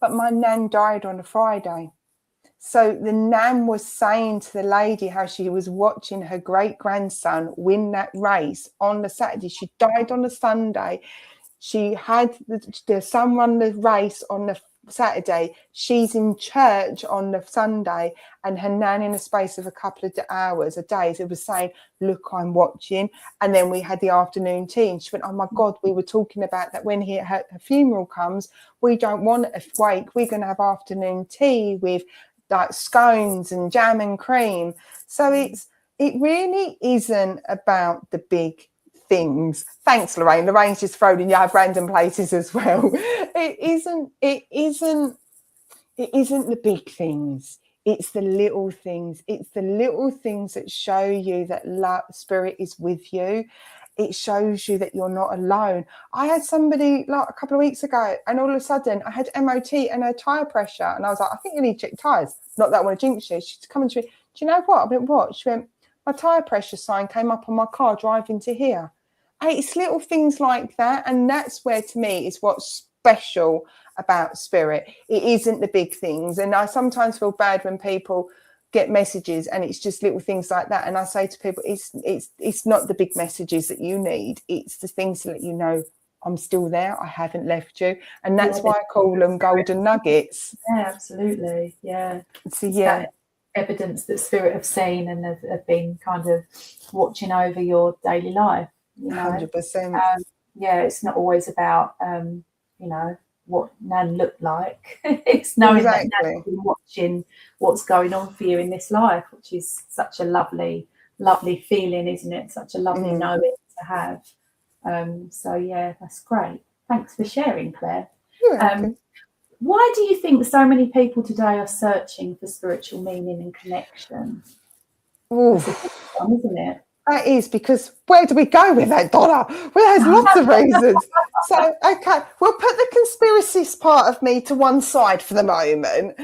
"But my nan died on a Friday." So the nan was saying to the lady how she was watching her great-grandson win that race on the Saturday. She died on the Sunday. She had the son run the race on the Saturday. She's in church on the Sunday, and her nan, in a space of a couple of hours, a day, it was saying, "Look, I'm watching." And then we had the afternoon tea, and she went, "Oh my God, we were talking about that when her funeral comes, we don't want a wake. We're going to have afternoon tea with like scones and jam and cream." So it really isn't about the big things. Thanks, Lorraine. Lorraine's just thrown in, you have random places as well. It isn't the big things. It's the little things. It's the little things that show you that spirit is with you. It shows you that you're not alone. I had somebody like a couple of weeks ago, and all of a sudden I had MOT and a tyre pressure, and I was like, "I think you need to check tyres." Not that I want to jinx you. She's coming to me, "Do you know what?" I went, "What?" She went, "My tyre pressure sign came up on my car driving to here." It's little things like that, and that's where, to me, is what's special about spirit. It isn't the big things. And I sometimes feel bad when people get messages, and it's just little things like that. And I say to people, it's not the big messages that you need, it's the things to let you know I'm still there, I haven't left you. And that's why I call them golden nuggets. Yeah, absolutely. Yeah. So It's yeah, that evidence that spirit have seen and have been kind of watching over your daily life, you know. 100%. Yeah, it's not always about you know, what Nan looked like. It's knowing that Nan's been watching what's going on for you in this life, which is such a lovely feeling, isn't it? Such a lovely knowing to have. So yeah, that's great. Thanks for sharing, Claire. You're welcome. Why do you think so many people today are searching for spiritual meaning and connection? That's a good one, isn't it? That is, because where do we go with that, Donna? Well, there's lots of reasons. So, okay, we'll put the conspiracist part of me to one side for the moment.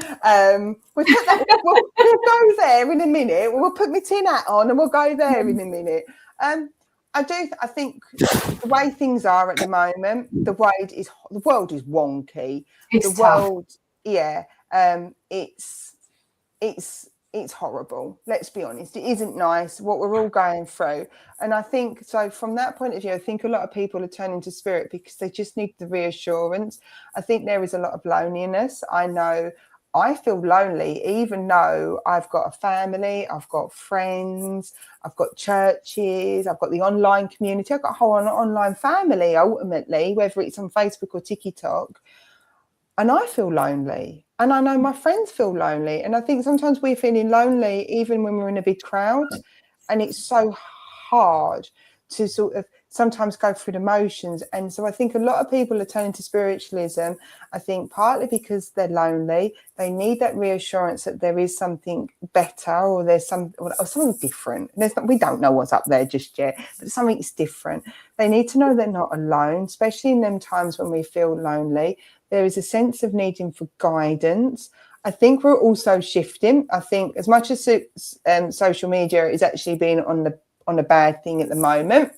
We'll go there in a minute. We'll put my tin hat on and we'll go there in a minute. I think the way things are at the moment, the world is wonky. It's tough. World, yeah, it's horrible. Let's be honest. It isn't nice what we're all going through. And I think, so from that point of view, I think a lot of people are turning to spirit because they just need the reassurance. I think there is a lot of loneliness. I know I feel lonely, even though I've got a family, I've got friends, I've got churches, I've got the online community, I've got a whole online family, ultimately, whether it's on Facebook or TikTok. And I feel lonely. And I know my friends feel lonely. And I think sometimes we're feeling lonely even when we're in a big crowd. And it's so hard to sort of sometimes go through the motions. And so I think a lot of people are turning to spiritualism, I think partly because they're lonely. They need that reassurance that there is something better, or there's something different. We don't know what's up there just yet, but something's different. They need to know they're not alone, especially in them times when we feel lonely. There is a sense of needing for guidance. I think we're also shifting. I think as much as social media is actually being on a bad thing at the moment,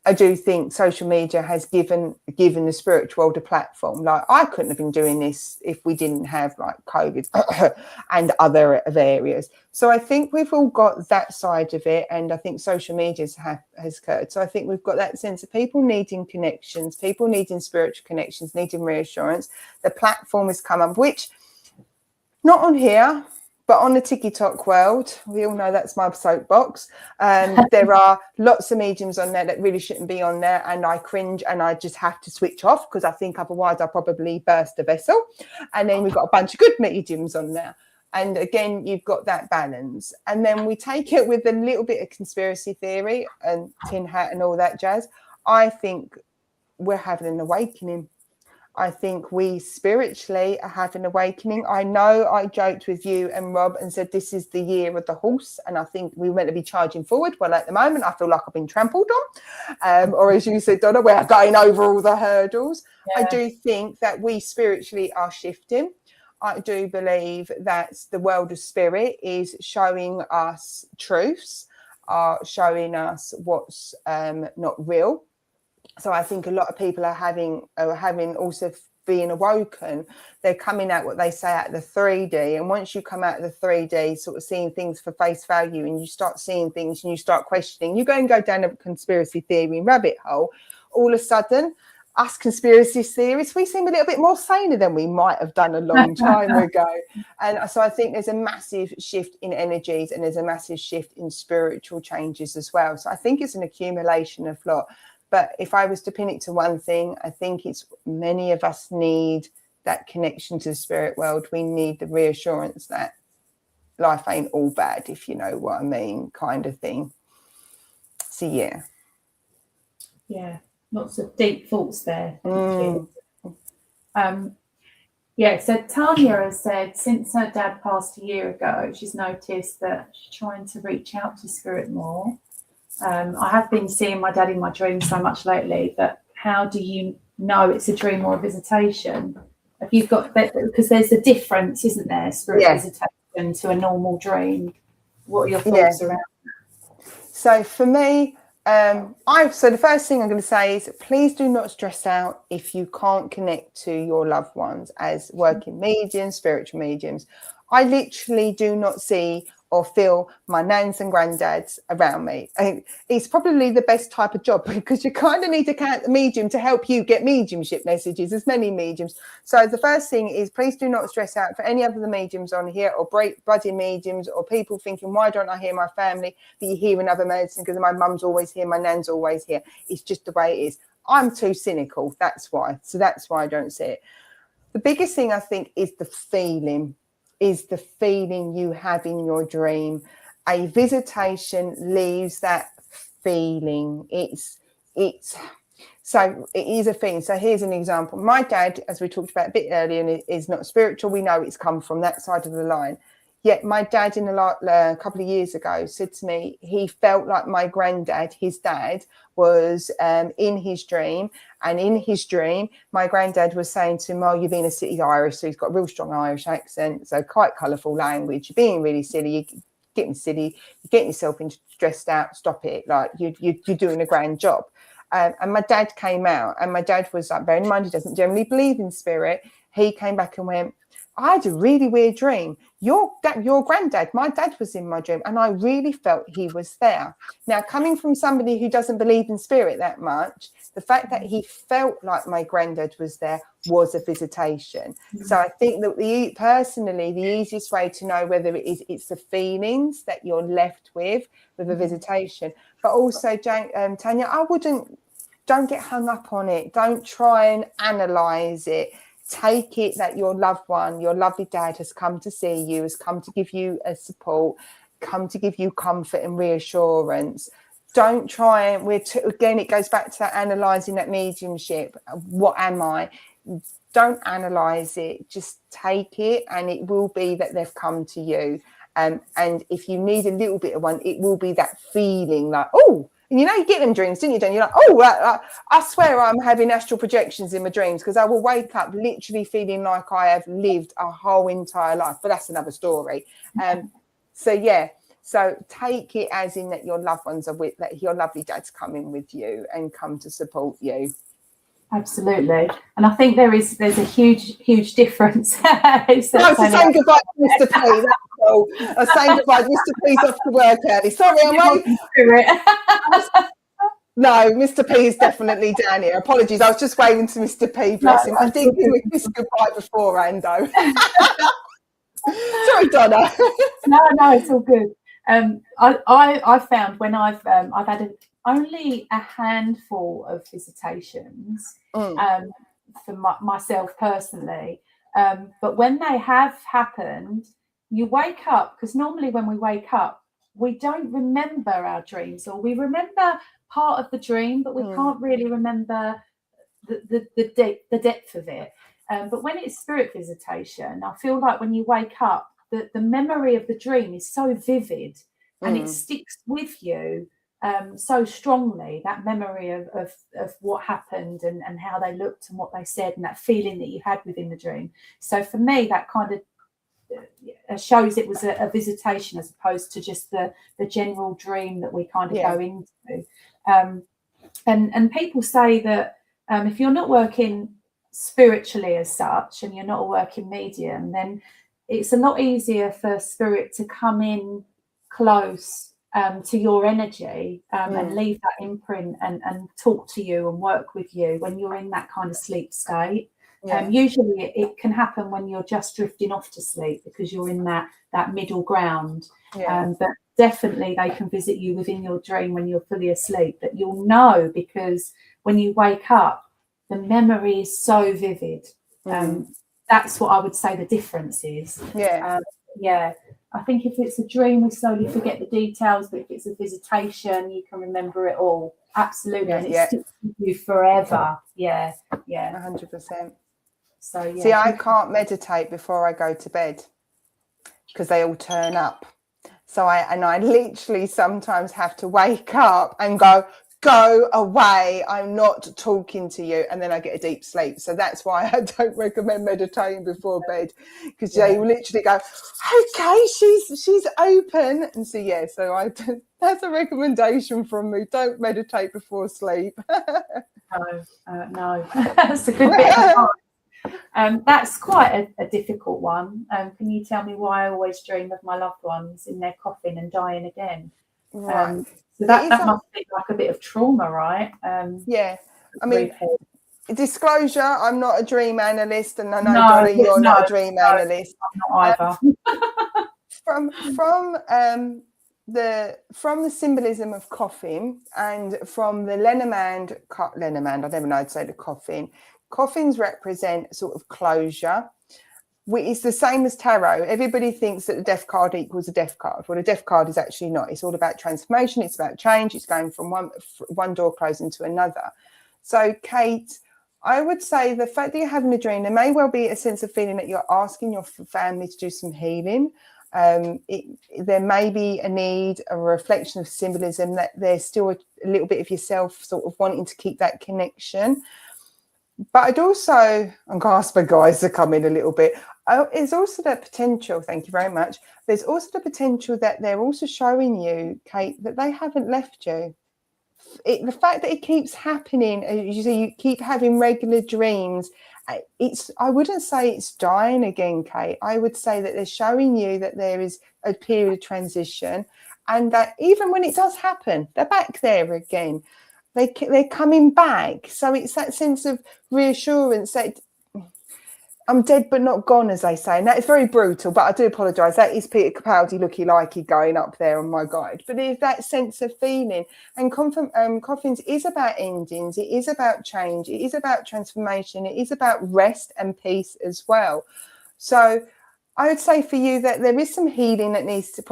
I do think social media has given the spiritual world a platform. Like, I couldn't have been doing this if we didn't have like COVID and other areas. So I think we've all got that side of it, and I think social media has occurred. So I think we've got that sense of people needing connections, people needing spiritual connections, needing reassurance. The platform has come up, which not on here, but on the TikTok world, we all know that's my soapbox. There are lots of mediums on there that really shouldn't be on there, and I cringe and I just have to switch off because I think otherwise I'll probably burst a vessel. And then we've got a bunch of good mediums on there. And again, you've got that balance. And then we take it with a little bit of conspiracy theory and tin hat and all that jazz. I think we're having an awakening. I think we spiritually are having an awakening. I know I joked with you and Rob and said this is the year of the horse, and I think we were meant to be charging forward. Well, at the moment, I feel like I've been trampled on. Or as you said, Donna, we're going over all the hurdles. Yeah. I do think that we spiritually are shifting. I do believe that the world of spirit is showing us truths, showing us what's not real. So I think a lot of people are having also being awoken. They're coming out, what they say, out of the 3D. And once you come out of the 3D, sort of seeing things for face value, and you start seeing things and you start questioning, you go down a conspiracy theory rabbit hole. All of a sudden, us conspiracy theorists, we seem a little bit more saner than we might have done a long time ago. And so I think there's a massive shift in energies, and there's a massive shift in spiritual changes as well. So I think it's an accumulation of lot. But if I was to pin it to one thing, I think it's many of us need that connection to the spirit world. We need the reassurance that life ain't all bad, if you know what I mean, kind of thing. So, yeah. Yeah, lots of deep thoughts there. Thank you. Yeah, so Tanya has said since her dad passed a year ago, she's noticed that she's trying to reach out to spirit more. I have been seeing my dad in my dreams so much lately, but how do you know it's a dream or a visitation? Have you got that? Because there's a difference, isn't there? Spirit visitation to a normal dream. What are your thoughts around that? So for me, so the first thing I'm going to say is please do not stress out if you can't connect to your loved ones as working mediums, spiritual mediums. I literally do not see or feel my nans and granddads around me. And it's probably the best type of job, because you kind of need a medium to help you get mediumship messages. There's many mediums. So the first thing is, please do not stress out for any of the mediums on here, or budding mediums, or people thinking, why don't I hear my family? But you hear another medicine because my mum's always here, my nan's always here. It's just the way it is. I'm too cynical. That's why. So that's why I don't see it. The biggest thing I think is the feeling you have in your dream. A visitation leaves that feeling. So it is a feeling. So here's an example. My dad, as we talked about a bit earlier, is not spiritual. We know it's come from that side of the line. Yet my dad, in a couple of years ago, said to me he felt like my granddad, his dad, was in his dream. And in his dream, my granddad was saying to him, oh, you're being a silly Irish. So he's got a real strong Irish accent. So quite colourful language. You're being really silly. You're getting silly. You're getting yourself stressed out. Stop it. Like, you're doing a grand job. And my dad came out. And my dad was like, bearing in mind, he doesn't generally believe in spirit. He came back and went, I had a really weird dream. Your granddad, my dad, was in my dream, and I really felt he was there. Now, coming from somebody who doesn't believe in spirit that much, the fact that he felt like my granddad was there was a visitation. Mm-hmm. So I think that personally, the easiest way to know whether it's the feelings that you're left with a visitation. But also, Tanya, don't get hung up on it. Don't try and analyze it. Take it that your loved one, your lovely dad, has come to see you, has come to give you a support, come to give you comfort and reassurance. Don't try and again, it goes back to that analysing that mediumship. What am I? Don't analyse it. Just take it, and it will be that they've come to you. And if you need a little bit of one, it will be that feeling like, oh. And you know, you get them dreams, didn't you, Dan? You're like, oh, I swear I'm having astral projections in my dreams, because I will wake up literally feeling like I have lived a whole entire life. But that's another story. So take it as in that your loved ones are with, that your lovely dad's coming with you and come to support you. Absolutely. And I think there's a huge difference. It's saying goodbye to Mr. P. That's all. I'm saying goodbye to Mr. P's off to work early. Sorry, No, Mr. P is definitely down here. Apologies, I was just waving to Mr. P, bless him. I did give him this goodbye beforehand, though. Sorry, Donna. No, it's all good. I found when I've had only a handful of visitations for myself personally, but when they have happened, you wake up, because normally when we wake up, we don't remember our dreams, or we remember part of the dream, but we can't really remember the depth of it. But when it's spirit visitation, I feel like when you wake up, the memory of the dream is so vivid, and it sticks with you so strongly, that memory of what happened and how they looked and what they said, and that feeling that you had within the dream. So for me, that kind of shows it was a visitation, as opposed to just the general dream that we kind of go into. And people say that if you're not working spiritually as such, and you're not a working medium, then it's a lot easier for spirit to come in close to your energy and leave that imprint and talk to you and work with you when you're in that kind of sleep state. Usually it can happen when you're just drifting off to sleep, because you're in that middle ground. But definitely they can visit you within your dream when you're fully asleep. But you'll know, because when you wake up, the memory is so vivid. That's what I would say the difference is. I think if it's a dream, we slowly forget the details, but if it's a visitation, you can remember it all. Absolutely. And it sticks with you forever. 100%. So see, I can't meditate before I go to bed, because they all turn up. So I literally sometimes have to wake up and go away, I'm not talking to you, and then I get a deep sleep. So that's why I don't recommend meditating before bed, because you literally go, okay, she's open. And so that's a recommendation from me. Don't meditate before sleep. No, that's a good bit of advice. That's quite a difficult one. Can you tell me why I always dream of my loved ones in their coffin and dying again? Right. So that must be like a bit of trauma, right? Yeah. I mean, disclosure, I'm not a dream analyst, and I know, Donna, you're not a dream analyst. I'm not either. From the symbolism of coffin and from the Lenormand, I never know how to say the coffin. Coffins represent sort of closure. It's the same as tarot. Everybody thinks that the death card equals a death card. Well, a death card is actually not. It's all about transformation. It's about change. It's going from one door closing to another. So, Kate, I would say the fact that you're having a dream, there may well be a sense of feeling that you're asking your family to do some healing. There may be a need, a reflection of symbolism, that there's still a little bit of yourself sort of wanting to keep that connection. But I'd also, I'm going to ask my guys to come in a little bit. There's also the potential, thank you very much. There's also the potential that they're also showing you, Kate, that they haven't left you. The fact that it keeps happening, as you say, you keep having regular dreams. I wouldn't say it's dying again, Kate. I would say that they're showing you that there is a period of transition, and that even when it does happen, they're back there again. They're coming back. So it's that sense of reassurance that I'm dead but not gone, as they say. And that is very brutal, but I do apologise. That is Peter Capaldi looky-likey going up there on my guide. But there's that sense of feeling. And Coffins is about endings. It is about change. It is about transformation. It is about rest and peace as well. So I would say for you that there is some healing that needs to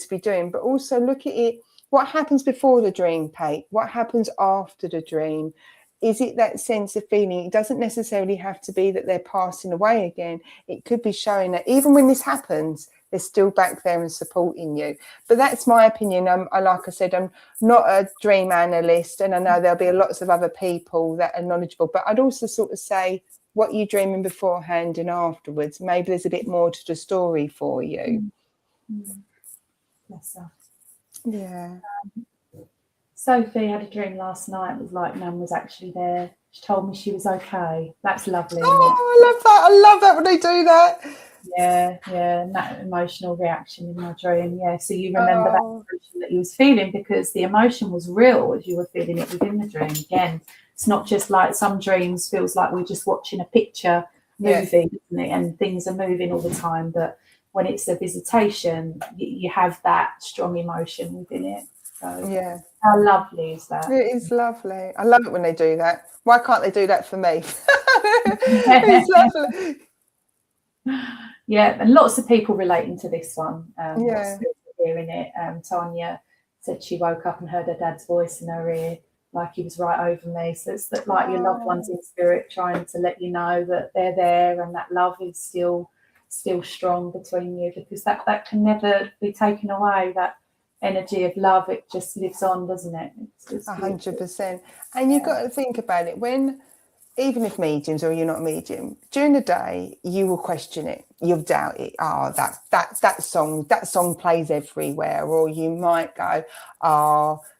be doing, but also look at it. What happens before the dream, Kate? What happens after the dream? Is it that sense of feeling? It doesn't necessarily have to be that they're passing away again. It could be showing that even when this happens, they're still back there and supporting you. But that's my opinion. Like I said, I'm not a dream analyst, and I know there'll be lots of other people that are knowledgeable. But I'd also sort of say, what you're dreaming beforehand and afterwards, maybe there's a bit more to the story for you. Yes, sir. Yeah. Sophie had a dream last night. It was like Nan was actually there. She told me she was okay. That's lovely. Oh, I love that. I love that when they do that. Yeah, and that emotional reaction in my dream. Yeah, so you remember that emotion that you was feeling, because the emotion was real as you were feeling it within the dream. Again, it's not just like some dreams feels like we're just watching a picture movie, isn't it? And things are moving all the time. But when it's a visitation, you have that strong emotion within it. So yeah. How lovely is that? It is lovely. I love it when they do that. Why can't they do that for me? It's lovely. Yeah, and lots of people relating to this one. Hearing it. Tanya said she woke up and heard her dad's voice in her ear, like he was right over me. So it's that, like, your loved ones in spirit trying to let you know that they're there and that love is still strong between you, because that can never be taken away. That energy of love, it just lives on, doesn't it? It's 100%. And you've got to think about it, when, even if mediums or you're not a medium, during the day you will question it, you'll doubt it. That song plays everywhere. Or you might go,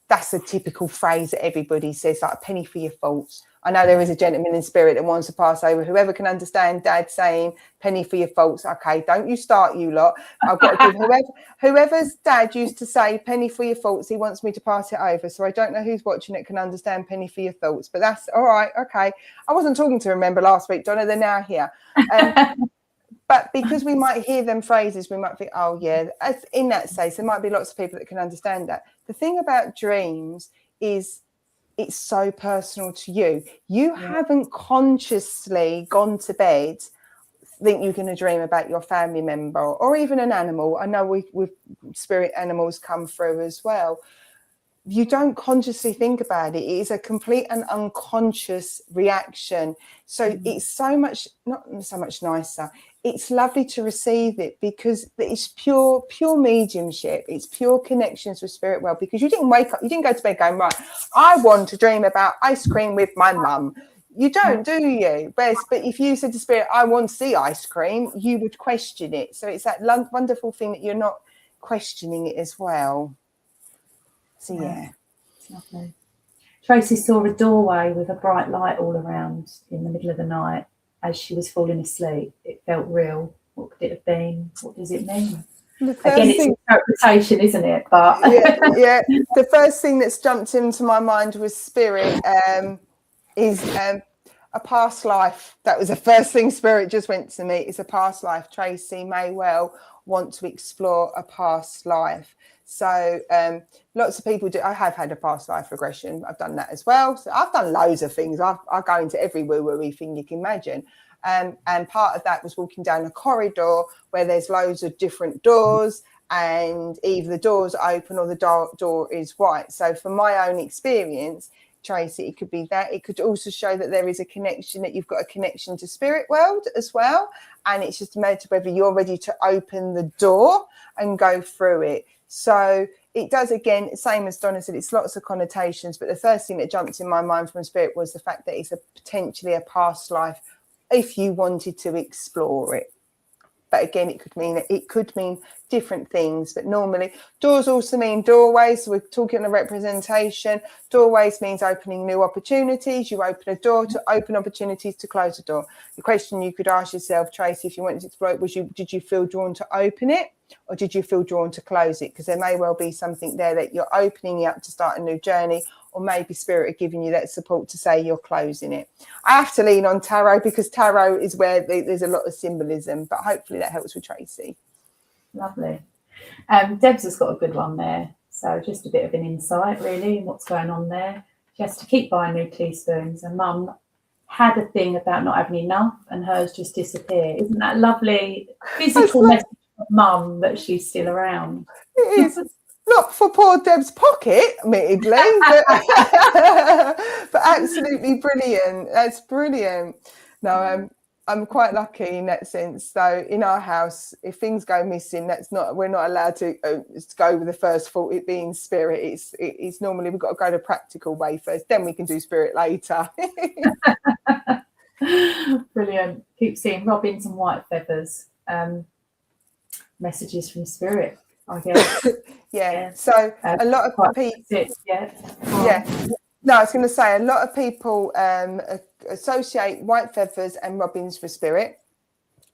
that's a typical phrase that everybody says, like a penny for your faults. I know there is a gentleman in spirit that wants to pass over. Whoever can understand Dad saying penny for your faults. Okay, don't you start, you lot. I've got to give whoever's dad used to say penny for your faults, he wants me to pass it over. So I don't know who's watching it can understand penny for your faults, but that's all right. Okay. I wasn't talking to remember last week, Donna, they're now here. But because we might hear them phrases, we might think, oh yeah, in that sense, there might be lots of people that can understand that. The thing about dreams is, it's so personal to you. You haven't consciously gone to bed think you're going to dream about your family member or even an animal. I know with spirit animals come through as well. You don't consciously think about it. It is a complete and unconscious reaction. So it's not so much nicer. It's lovely to receive it because it's pure mediumship. It's pure connections with spirit world, because you didn't wake up, you didn't go to bed going, right, I want to dream about ice cream with my mum. You don't, do you? But if you said to spirit, I want to see ice cream, you would question it. So it's that wonderful thing that you're not questioning it as well. So yeah. It's lovely. Tracy saw a doorway with a bright light all around in the middle of the night as she was falling asleep. It felt real. What could it have been? What does it mean? Again, it's interpretation, isn't it? But yeah. The first thing that's jumped into my mind was spirit. Is a past life. That was the first thing spirit just went to me. It's a past life. Tracy may well want to explore a past life. So lots of people do. I have had a past life regression. I've done that as well. So I've done loads of things. I go into every woo-woo thing you can imagine. And part of that was walking down a corridor where there's loads of different doors, and either the door's open or the door is white. So from my own experience, Tracy, it could be that. It could also show that there is a connection, that you've got a connection to spirit world as well. And it's just a matter of whether you're ready to open the door and go through it. So it does, again, same as Donna said, it's lots of connotations. But the first thing that jumped in my mind from spirit was the fact that it's potentially a past life if you wanted to explore it. But again, it could mean different things. But normally, doors also mean doorways. So we're talking a representation. Doorways means opening new opportunities. You open a door to open opportunities, to close a door. The question you could ask yourself, Tracy, if you wanted to explore it, was did you feel drawn to open it, or did you feel drawn to close it? Because there may well be something there that you're opening up to start a new journey, or maybe spirit are giving you that support to say you're closing it. I have to lean on tarot because tarot is where there's a lot of symbolism, but hopefully that helps with Tracy. Lovely. Debs has got a good one there. So just a bit of an insight, really, in what's going on there. She has to keep buying new teaspoons, and Mum had a thing about not having enough, and hers just disappeared. Isn't that lovely physical message of Mum that she's still around? It is. Not for poor Deb's pocket, admittedly, but absolutely brilliant. That's brilliant. No, I'm quite lucky in that sense. So in our house, if things go missing, we're not allowed to go with the first thought, it being spirit. It's normally we've got to go the practical way first, then we can do spirit later. Brilliant. Keep seeing robins and white feathers. Messages from spirit, I guess. Yeah. So a lot of people. Yeah. No, I was going to say a lot of people associate white feathers and robins for spirit.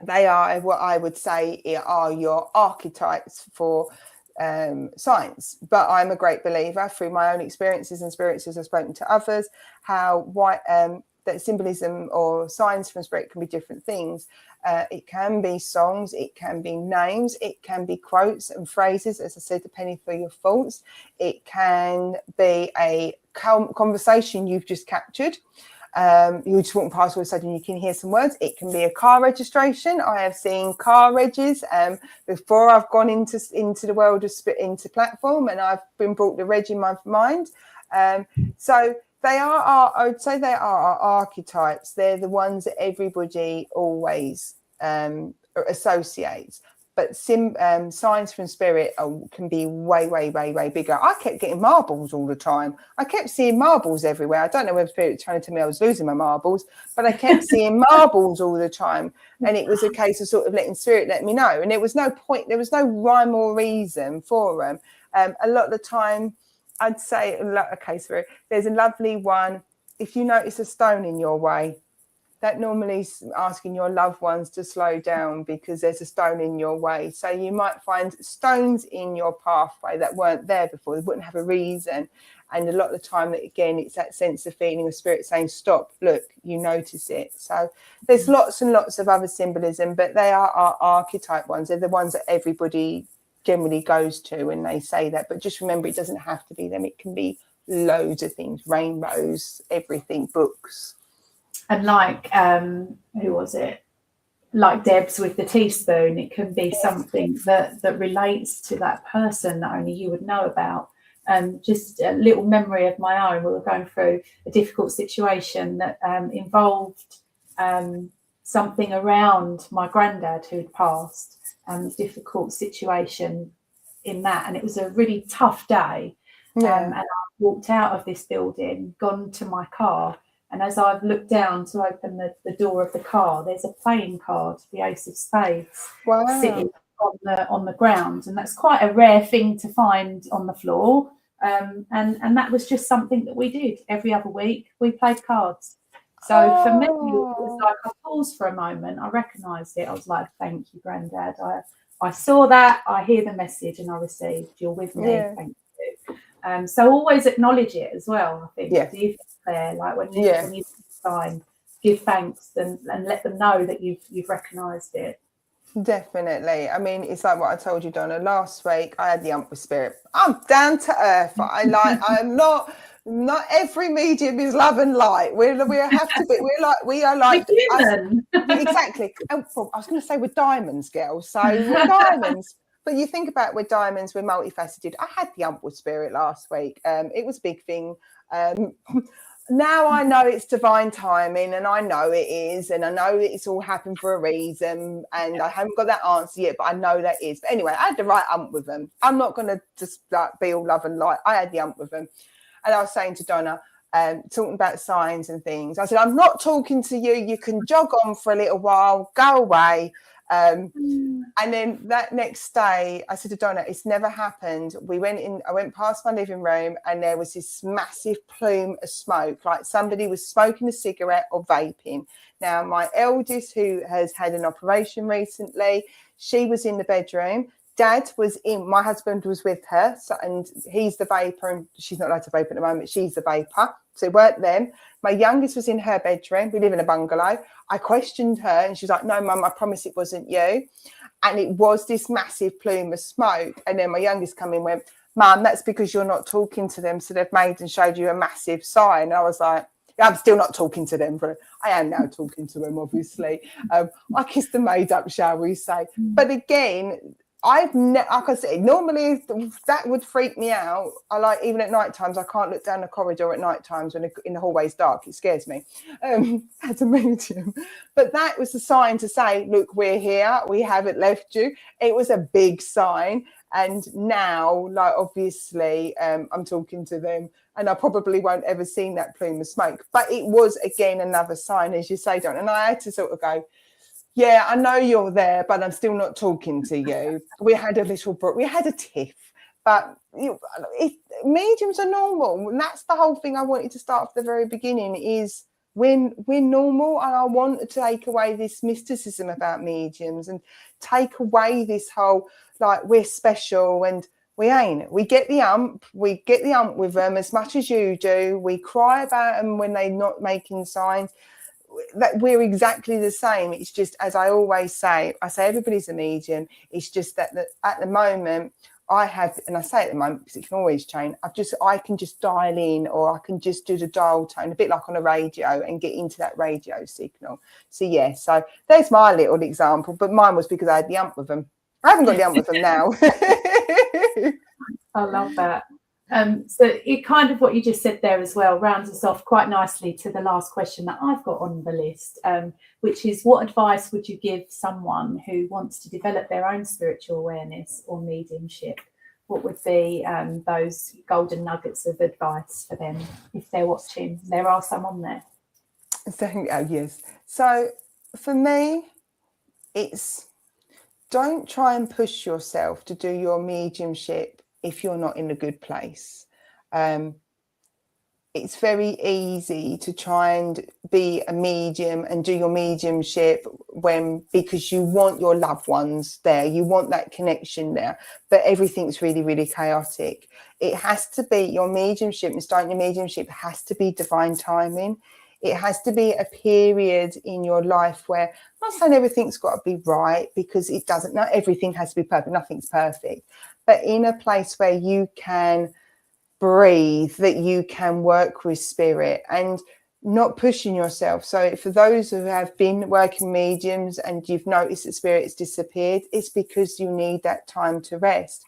They are what I would say are your archetypes for science. But I'm a great believer through my own experiences and experiences I've spoken to others, how white that symbolism or signs from spirit can be different things. It can be songs, it can be names, it can be quotes and phrases, as I said, depending for your thoughts. It can be a conversation you've just captured. You just walk past all of a sudden you can hear some words. It can be a car registration. I have seen car regs before I've gone into the world of into platform, and I've been brought the reg in my mind. So I would say they are our archetypes. They're the ones that everybody always associates. But signs from spirit can be way, way, way, way bigger. I kept getting marbles all the time. I kept seeing marbles everywhere. I don't know whether spirit was trying to tell me I was losing my marbles, but I kept seeing marbles all the time. And it was a case of sort of letting spirit let me know. And there was no point, there was no rhyme or reason for them. A lot of the time, I'd say, okay, spirit, there's a lovely one. If you notice a stone in your way, that normally is asking your loved ones to slow down because there's a stone in your way. So you might find stones in your pathway that weren't there before. They wouldn't have a reason. And a lot of the time, again, it's that sense of feeling of spirit saying, stop, look, you notice it. So there's lots and lots of other symbolism, but they are our archetype ones. They're the ones that everybody generally goes to when they say that. But just remember, it doesn't have to be them. It can be loads of things, rainbows, everything, books. And like, who was it? Like Debs with the teaspoon, it can be something that relates to that person that only you would know about. Just a little memory of my own. We were going through a difficult situation that involved something around my granddad who'd passed, a difficult situation in that. And it was a really tough day. And I walked out of this building, gone to my car. And as I've looked down to open the door of the car, there's a playing card, the Ace of Spades, sitting on the ground. And that's quite a rare thing to find on the floor. And that was just something that we did every other week. We played cards. So for me, it was like I paused for a moment. I recognised it. I was like, thank you, Grandad. I saw that. I hear the message and I received. You're with me. Yeah. Thank you. So always acknowledge it as well, I think. Yeah. Do you think, Claire? Like when you sign, give thanks and let them know that you've recognised it. Definitely. I mean, it's like what I told you, Donna. Last week, I had the ump with spirit. I'm down to earth. I'm not every medium is love and light. We have to be. We are like exactly. And I was going to say we're diamonds, girls. So we're diamonds. But you think about we're diamonds. We're multifaceted. I had the ump with spirit last week. It was a big thing. Now I know it's divine timing, and I know it is, and I know it's all happened for a reason, and I haven't got that answer yet, but I know that is. But anyway, I had the right ump with them. I'm not going to just like be all love and light. I had the ump with them. And I was saying to Donna, talking about signs and things, I said, I'm not talking to you. You can jog on for a little while, go away. And then that next day, I said to Donna, it's never happened. I went past my living room and there was this massive plume of smoke, like somebody was smoking a cigarette or vaping. Now, my eldest, who has had an operation recently, she was in the bedroom. Dad was my husband was with her, and he's the vapor, and she's not allowed to vape at the moment. She's the vapor. So it weren't them. My youngest was in her bedroom. We live in a bungalow. I questioned her and she's like, no, Mum, I promise it wasn't you. And it was this massive plume of smoke. And then my youngest come in and went, Mum, that's because you're not talking to them. So they've made and showed you a massive sign. And I was like, I'm still not talking to them. I am now talking to them, obviously. I kissed the maid up, shall we say. But again, like I said, normally that would freak me out. Even at night times, I can't look down the corridor at night times when in the hallway's dark. It scares me as a medium. But that was a sign to say, look, we're here. We haven't left you. It was a big sign. And now, like, obviously, I'm talking to them and I probably won't ever see that plume of smoke. But it was, again, another sign, as you say, Don. And I had to sort of go, yeah, I know you're there, but I'm still not talking to you. We had a tiff, but mediums are normal. And that's the whole thing I wanted to start at the very beginning is we're normal. And I want to take away this mysticism about mediums and take away this whole, like, we're special and we ain't. We get the ump with them as much as you do. We cry about them when they're not making signs. That we're exactly the same. It's just, as I always say, everybody's a medium. It's just that at the moment I have, and I say at the moment because it can always change, I can just dial in, or I can just do the dial tone, a bit like on a radio, and get into that radio signal. So yeah, so there's my little example, but mine was because I had the ump with them. I haven't got the ump with them now. I love that. So it kind of what you just said there as well rounds us off quite nicely to the last question that I've got on the list, which is, what advice would you give someone who wants to develop their own spiritual awareness or mediumship? What would be those golden nuggets of advice for them if they're watching? There are some on there. Yes. So for me, it's don't try and push yourself to do your mediumship if you're not in a good place. It's very easy to try and be a medium and do your mediumship because you want your loved ones there, you want that connection there, but everything's really, really chaotic. It has to be your mediumship, and starting your mediumship has to be divine timing. It has to be a period in your life where, I'm not saying everything's got to be right, because it doesn't. Not everything has to be perfect. Nothing's perfect. But in a place where you can breathe, that you can work with spirit and not pushing yourself. So for those who have been working mediums and you've noticed that spirit has disappeared, it's because you need that time to rest.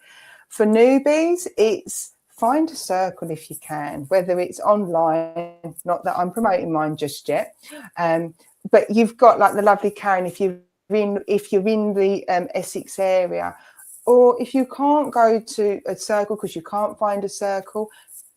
For newbies, it's find a circle if you can, whether it's online, not that I'm promoting mine just yet, but you've got, like, the lovely Karen, if you're in the Essex area, or if you can't go to a circle because you can't find a circle,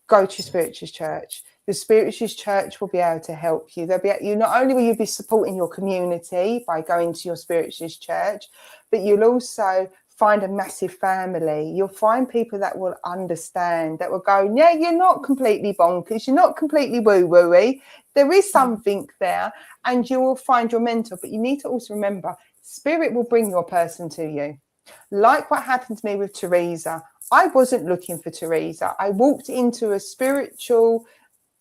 go to your spiritualist church. The spiritualist church will be able to help you. Not only will you be supporting your community by going to your spiritualist church, but you'll also find a massive family. You'll find people that will understand, that will go, yeah, you're not completely bonkers, you're not completely woo-woo-y. There is something there, and you will find your mentor. But you need to also remember, spirit will bring your person to you. Like what happened to me with Teresa. I wasn't looking for Teresa. I walked into a spiritual,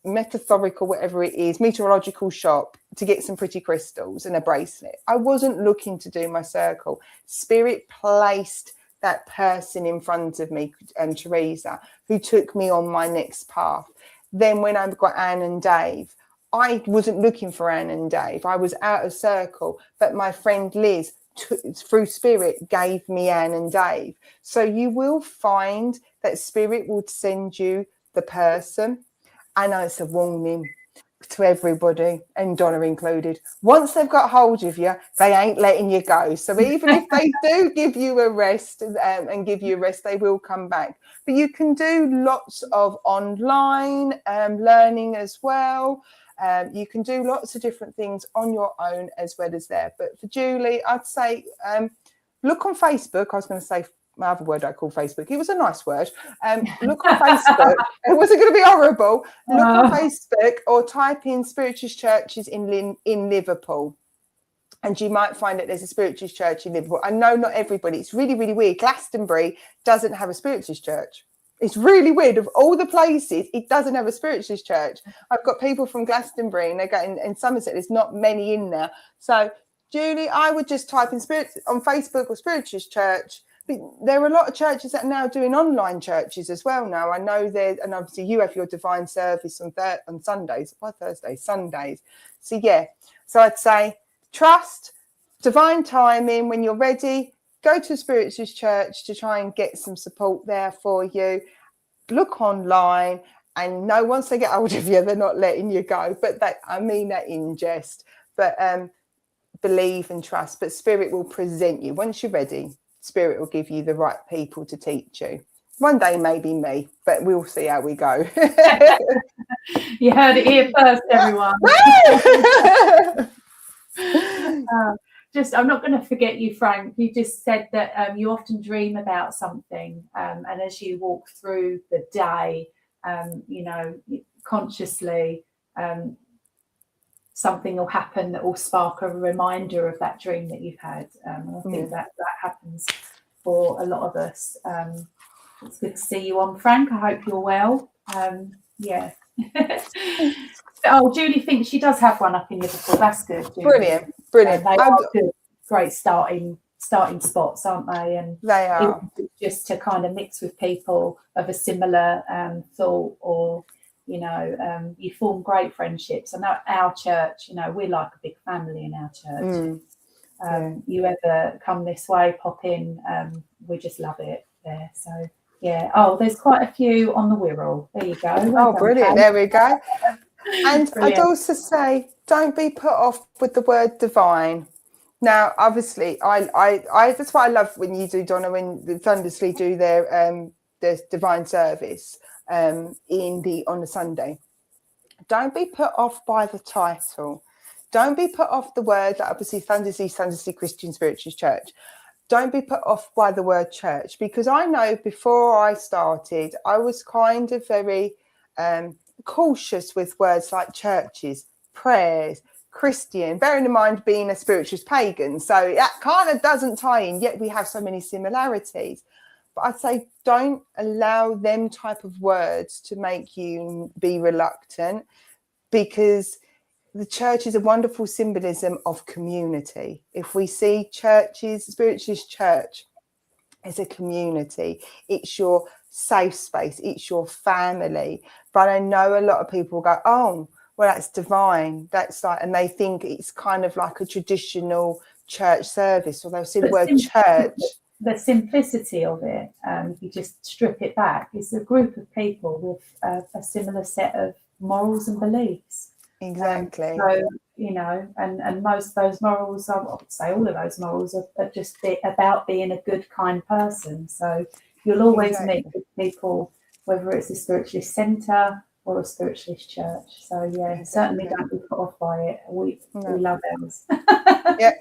metaphorical, whatever it is, meteorological shop to get some pretty crystals and a bracelet. I wasn't looking to do my circle. Spirit placed that person in front of me, Teresa, who took me on my next path. Then when I got Anne and Dave, I wasn't looking for Anne and Dave. I was out of circle, but my friend Liz, through spirit, gave me Anne and Dave. So you will find that spirit will send you the person. I know it's a warning to everybody, and Donna included. Once they've got hold of you, they ain't letting you go. So even if they do give you a rest and give you a rest, they will come back. But you can do lots of online learning as well. You can do lots of different things on your own as well as there. But for Julie, I'd say look on Facebook. I was going to say my other word I call Facebook. It was a nice word. Look on Facebook. It wasn't going to be horrible. Look on Facebook or type in Spiritualist Churches in Liverpool. And you might find that there's a Spiritualist Church in Liverpool. I know not everybody. It's really, really weird. Glastonbury doesn't have a Spiritualist Church. It's really weird. Of all the places, it doesn't have a Spiritualist Church. I've got people from Glastonbury and they go in Somerset. There's not many in there. So, Julie, I would just type in Spirit on Facebook or Spiritualist Church. But there are a lot of churches that are now doing online churches as well now. I know there, and obviously you have your divine service on Sundays. Why Thursdays? Sundays. So, yeah. So I'd say trust, divine timing. When you're ready, go to a Spiritualist Church to try and get some support there for you. Look online, and no, once they get hold of you, they're not letting you go. But I mean that in jest. But believe and trust. But Spirit will present you. Once you're ready, Spirit will give you the right people to teach you. One day, maybe me, but we'll see how we go. You heard it here first, everyone. I'm not going to forget you, Frank. You just said that you often dream about something, and as you walk through the day, consciously, something will happen that will spark a reminder of that dream that you've had. And I think that happens for a lot of us. It's good to see you on, Frank. I hope you're well. Yeah. Oh, Julie thinks she does have one up in Liverpool. That's good. Julie. Brilliant. They are good, great starting spots, aren't they? And they are. Just to kind of mix with people of a similar thought, or you form great friendships. I know our church, we're like a big family in our church. You ever come this way, pop in, we just love it there. So yeah. Oh, there's quite a few on the Wirral. There you go. Well done, brilliant. Kate. There we go. And Brilliant. I'd also say, don't be put off with the word divine. Now, obviously, I that's what I love when you do, Donna, when the Thundersley do their divine service on the Sunday. Don't be put off by the title. Don't be put off the word that obviously Thundersley Christian Spiritualist Church. Don't be put off by the word church, because I know before I started, I was kind of very cautious with words like churches, prayers, Christian, bearing in mind being a spiritualist pagan. So that kind of doesn't tie in, yet we have so many similarities. But I'd say don't allow them type of words to make you be reluctant, because the church is a wonderful symbolism of community. If we see churches, spiritualist church as a community, it's your safe space, it's your family. But I know a lot of people go, oh, well, that's divine. That's like, and they think it's kind of like a traditional church service, or they'll see the word church. The simplicity of it, if you just strip it back, is a group of people with a similar set of morals and beliefs. Exactly. So, and most of those morals, I would say all of those morals are just about being a good, kind person. So you'll always meet with people, whether it's a spiritualist centre or a spiritualist church. So yeah, certainly don't be put off by it. We love ours. Yeah.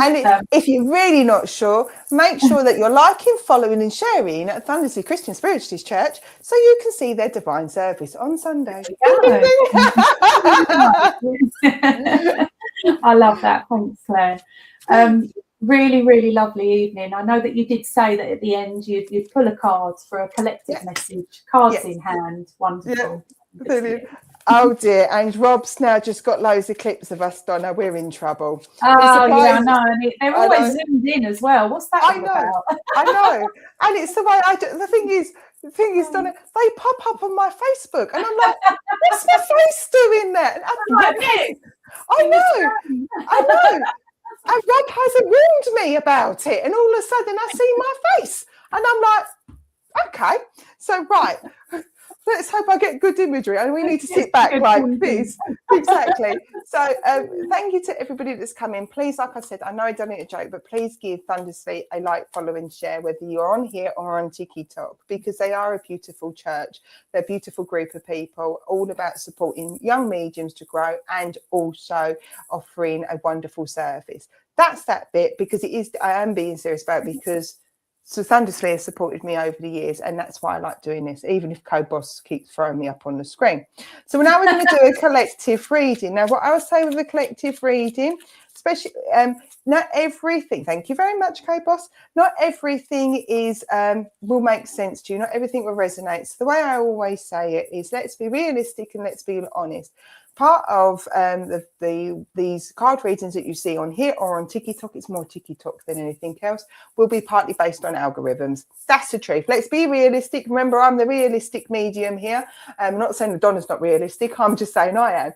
And if you're really not sure, make sure that you're liking, following and sharing at Thundersley Christian Spiritualist Church so you can see their divine service on Sunday. Ding, ding, ding. I love that. Thanks, Claire. Really, really lovely evening. I know that you did say that at the end you'd pull a card for a collective message, cards in hand. Wonderful. Brilliant. Oh dear, and Rob's now just got loads of clips of us, Donna. We're in trouble. Oh yeah, I know. And they're always zoomed in as well. What's that about? I know. And it's the way I do. The thing is, Donna, they pop up on my Facebook, and I'm like, what's my face doing there? I know. And Rob hasn't warned me about it, and all of a sudden I see my face, and I'm like, okay, so right. Let's hope I get good imagery, and we need to sit back like this. Exactly. So thank you to everybody that's come in. Please, like I said, I know I done it a joke, but please give Thundersley a like, follow and share, whether you're on here or on TikTok, because they are a beautiful church. They're a beautiful group of people, all about supporting young mediums to grow and also offering a wonderful service. That's that bit, because I am being serious about it, because so Thundersley has supported me over the years, and that's why I like doing this, even if Co-Boss keeps throwing me up on the screen. So now we're going to do a collective reading. Now, what I would say with a collective reading, especially not everything, thank you very much, Co-Boss, not everything will make sense to you, not everything will resonate. So the way I always say it is, let's be realistic and let's be honest. Part of these card readings that you see on here or on TikTok, it's more TikTok than anything else, will be partly based on algorithms. That's the truth. Let's be realistic. Remember, I'm the realistic medium here. I'm not saying that Donna's not realistic. I'm just saying I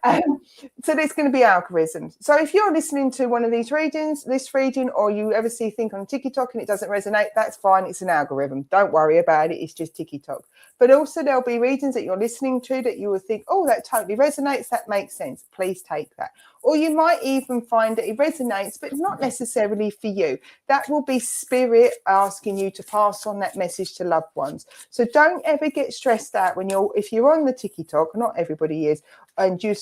am. So there's going to be algorithms. So if you're listening to one of these readings, this reading, or you ever see a thing on TikTok and it doesn't resonate, that's fine. It's an algorithm. Don't worry about it. It's just TikTok. But also there'll be readings that you're listening to that you will think, oh, that totally resonates. That makes sense. Please take that. Or you might even find that it resonates, but not necessarily for you. That will be spirit asking you to pass on that message to loved ones. So don't ever get stressed out if you're on the TikTok, not everybody is, and you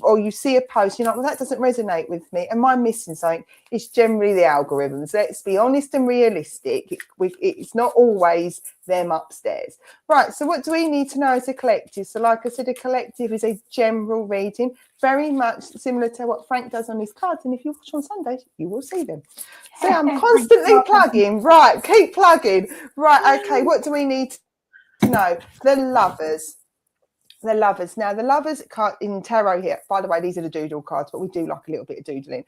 or you see a post, you're like, well, that doesn't resonate with me. Am I missing something? It's generally the algorithms. Let's be honest and realistic. It's not always them upstairs. Right, so what do we need to know as a collective? So like I said, a collective is a general reading, very much similar to what Frank does on his cards. And if you watch on Sundays, you will see them. So I'm constantly plugging. Right, keep plugging. Right, okay, what do we need to know? The lovers. The lovers. Now, the lovers card in tarot here, by the way, these are the doodle cards, but we do like a little bit of doodling.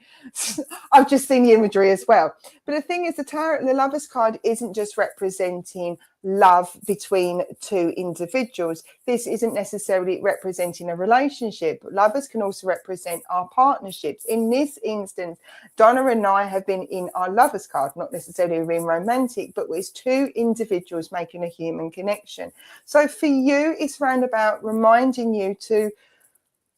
I've just seen the imagery as well. But the thing is, the lovers card isn't just representing love between two individuals. This isn't necessarily representing a relationship. Lovers can also represent our partnerships. In this instance, Donna and I have been in our lovers card, not necessarily being romantic, but it's two individuals making a human connection. So for you, it's round about reminding you to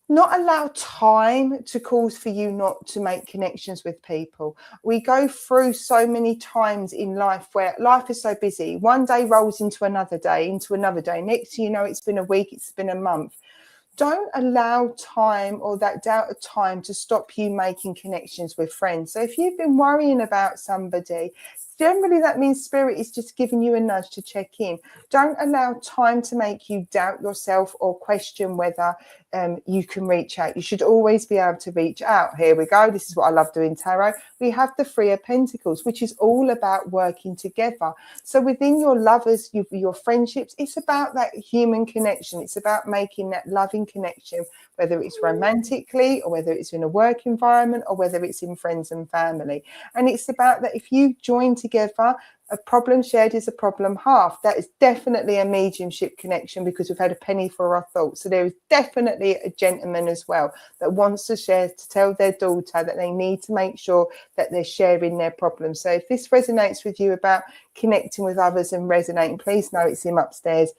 not allow time to cause for you not to make connections with people. We go through so many times in life where life is so busy. One day rolls into another day. Next thing you know, it's been a week, it's been a month. Don't allow time or that doubt of time to stop you making connections with friends. So if you've been worrying about somebody, generally that means spirit is just giving you a nudge to check in. Don't allow time to make you doubt yourself or question whether you can reach out. You should always be able to reach out. Here we go. This is what I love doing tarot. We have the Three of Pentacles, which is all about working together. So within your lovers, your friendships, it's about that human connection. It's about making that loving connection, whether it's romantically or whether it's in a work environment or whether it's in friends and family. And it's about that if you join together, a problem shared is a problem half. That is definitely a mediumship connection, because we've had a penny for our thoughts. So there is definitely a gentleman as well that wants to share, to tell their daughter that they need to make sure that they're sharing their problems. So if this resonates with you about connecting with others and resonating, please know it's him upstairs.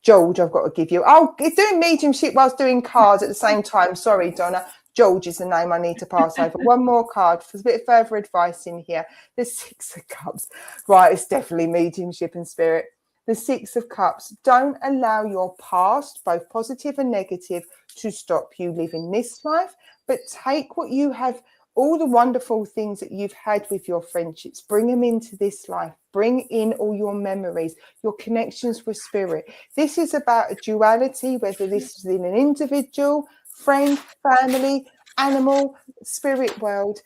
George, I've got to give you. Oh, it's doing mediumship whilst doing cards at the same time. Sorry, Donna. George is the name I need to pass over. One more card for a bit of further advice in here. The Six of Cups. Right, it's definitely mediumship and spirit. The Six of Cups. Don't allow your past, both positive and negative, to stop you living this life, but take what you have all the wonderful things that you've had with your friendships, bring them into this life. Bring in all your memories, your connections with spirit. This is about a duality, whether this is in an individual, friend, family, animal, spirit world.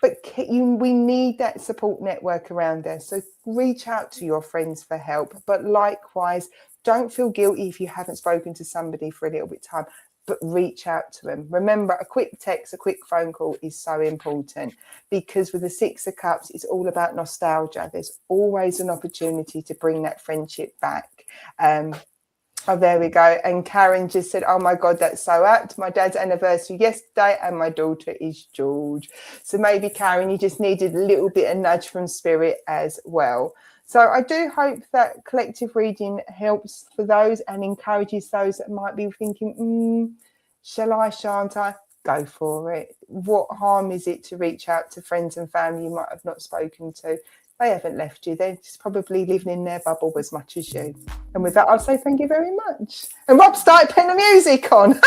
But we need that support network around us. So reach out to your friends for help. But likewise, don't feel guilty if you haven't spoken to somebody for a little bit of time, but reach out to them. Remember, a quick text, a quick phone call is so important, because with the Six of Cups, it's all about nostalgia. There's always an opportunity to bring that friendship back. Oh, there we go. And Karen just said, oh my God, that's so apt. My dad's anniversary yesterday and my daughter is George. So maybe, Karen, you just needed a little bit of nudge from spirit as well. So I do hope that collective reading helps for those and encourages those that might be thinking, shall I, shan't I? Go for it. What harm is it to reach out to friends and family you might have not spoken to? They haven't left you. They're just probably living in their bubble as much as you. And with that, I'll say thank you very much. And Rob started putting the music on.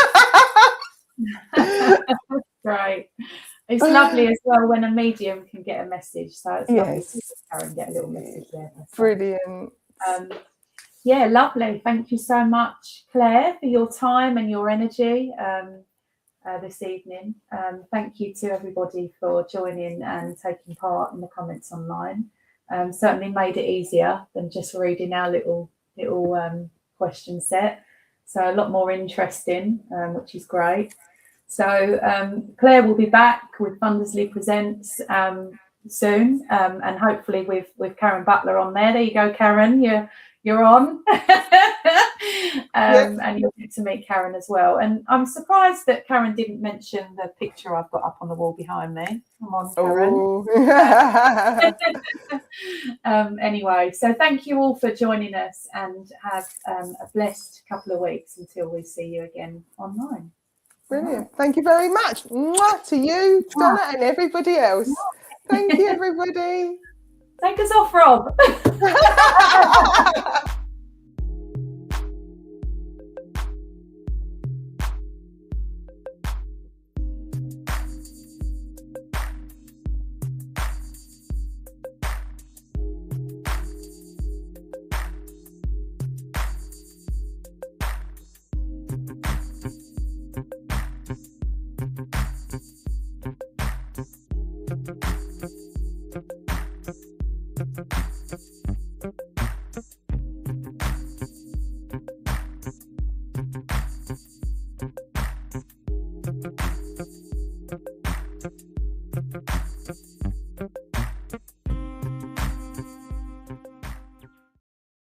Right. It's lovely as well when a medium can get a message. So it's lovely to Karen get a little message there. Brilliant. Yeah, lovely. Thank you so much, Claire, for your time and your energy this evening. Thank you to everybody for joining and taking part in the comments online. Certainly made it easier than just reading our little question set. So a lot more interesting, which is great. So Claire will be back with Thundersley Presents soon, and hopefully with Karen Butler on there. There you go, Karen. You're on. And you'll get to meet Karen as well. And I'm surprised that Karen didn't mention the picture I've got up on the wall behind me. Come on, Karen. Anyway, so thank you all for joining us, and have a blessed couple of weeks until we see you again online. Brilliant. Thank you very much. Mwah, to you, Donna, and everybody else. Thank you, everybody. Take us off, Rob.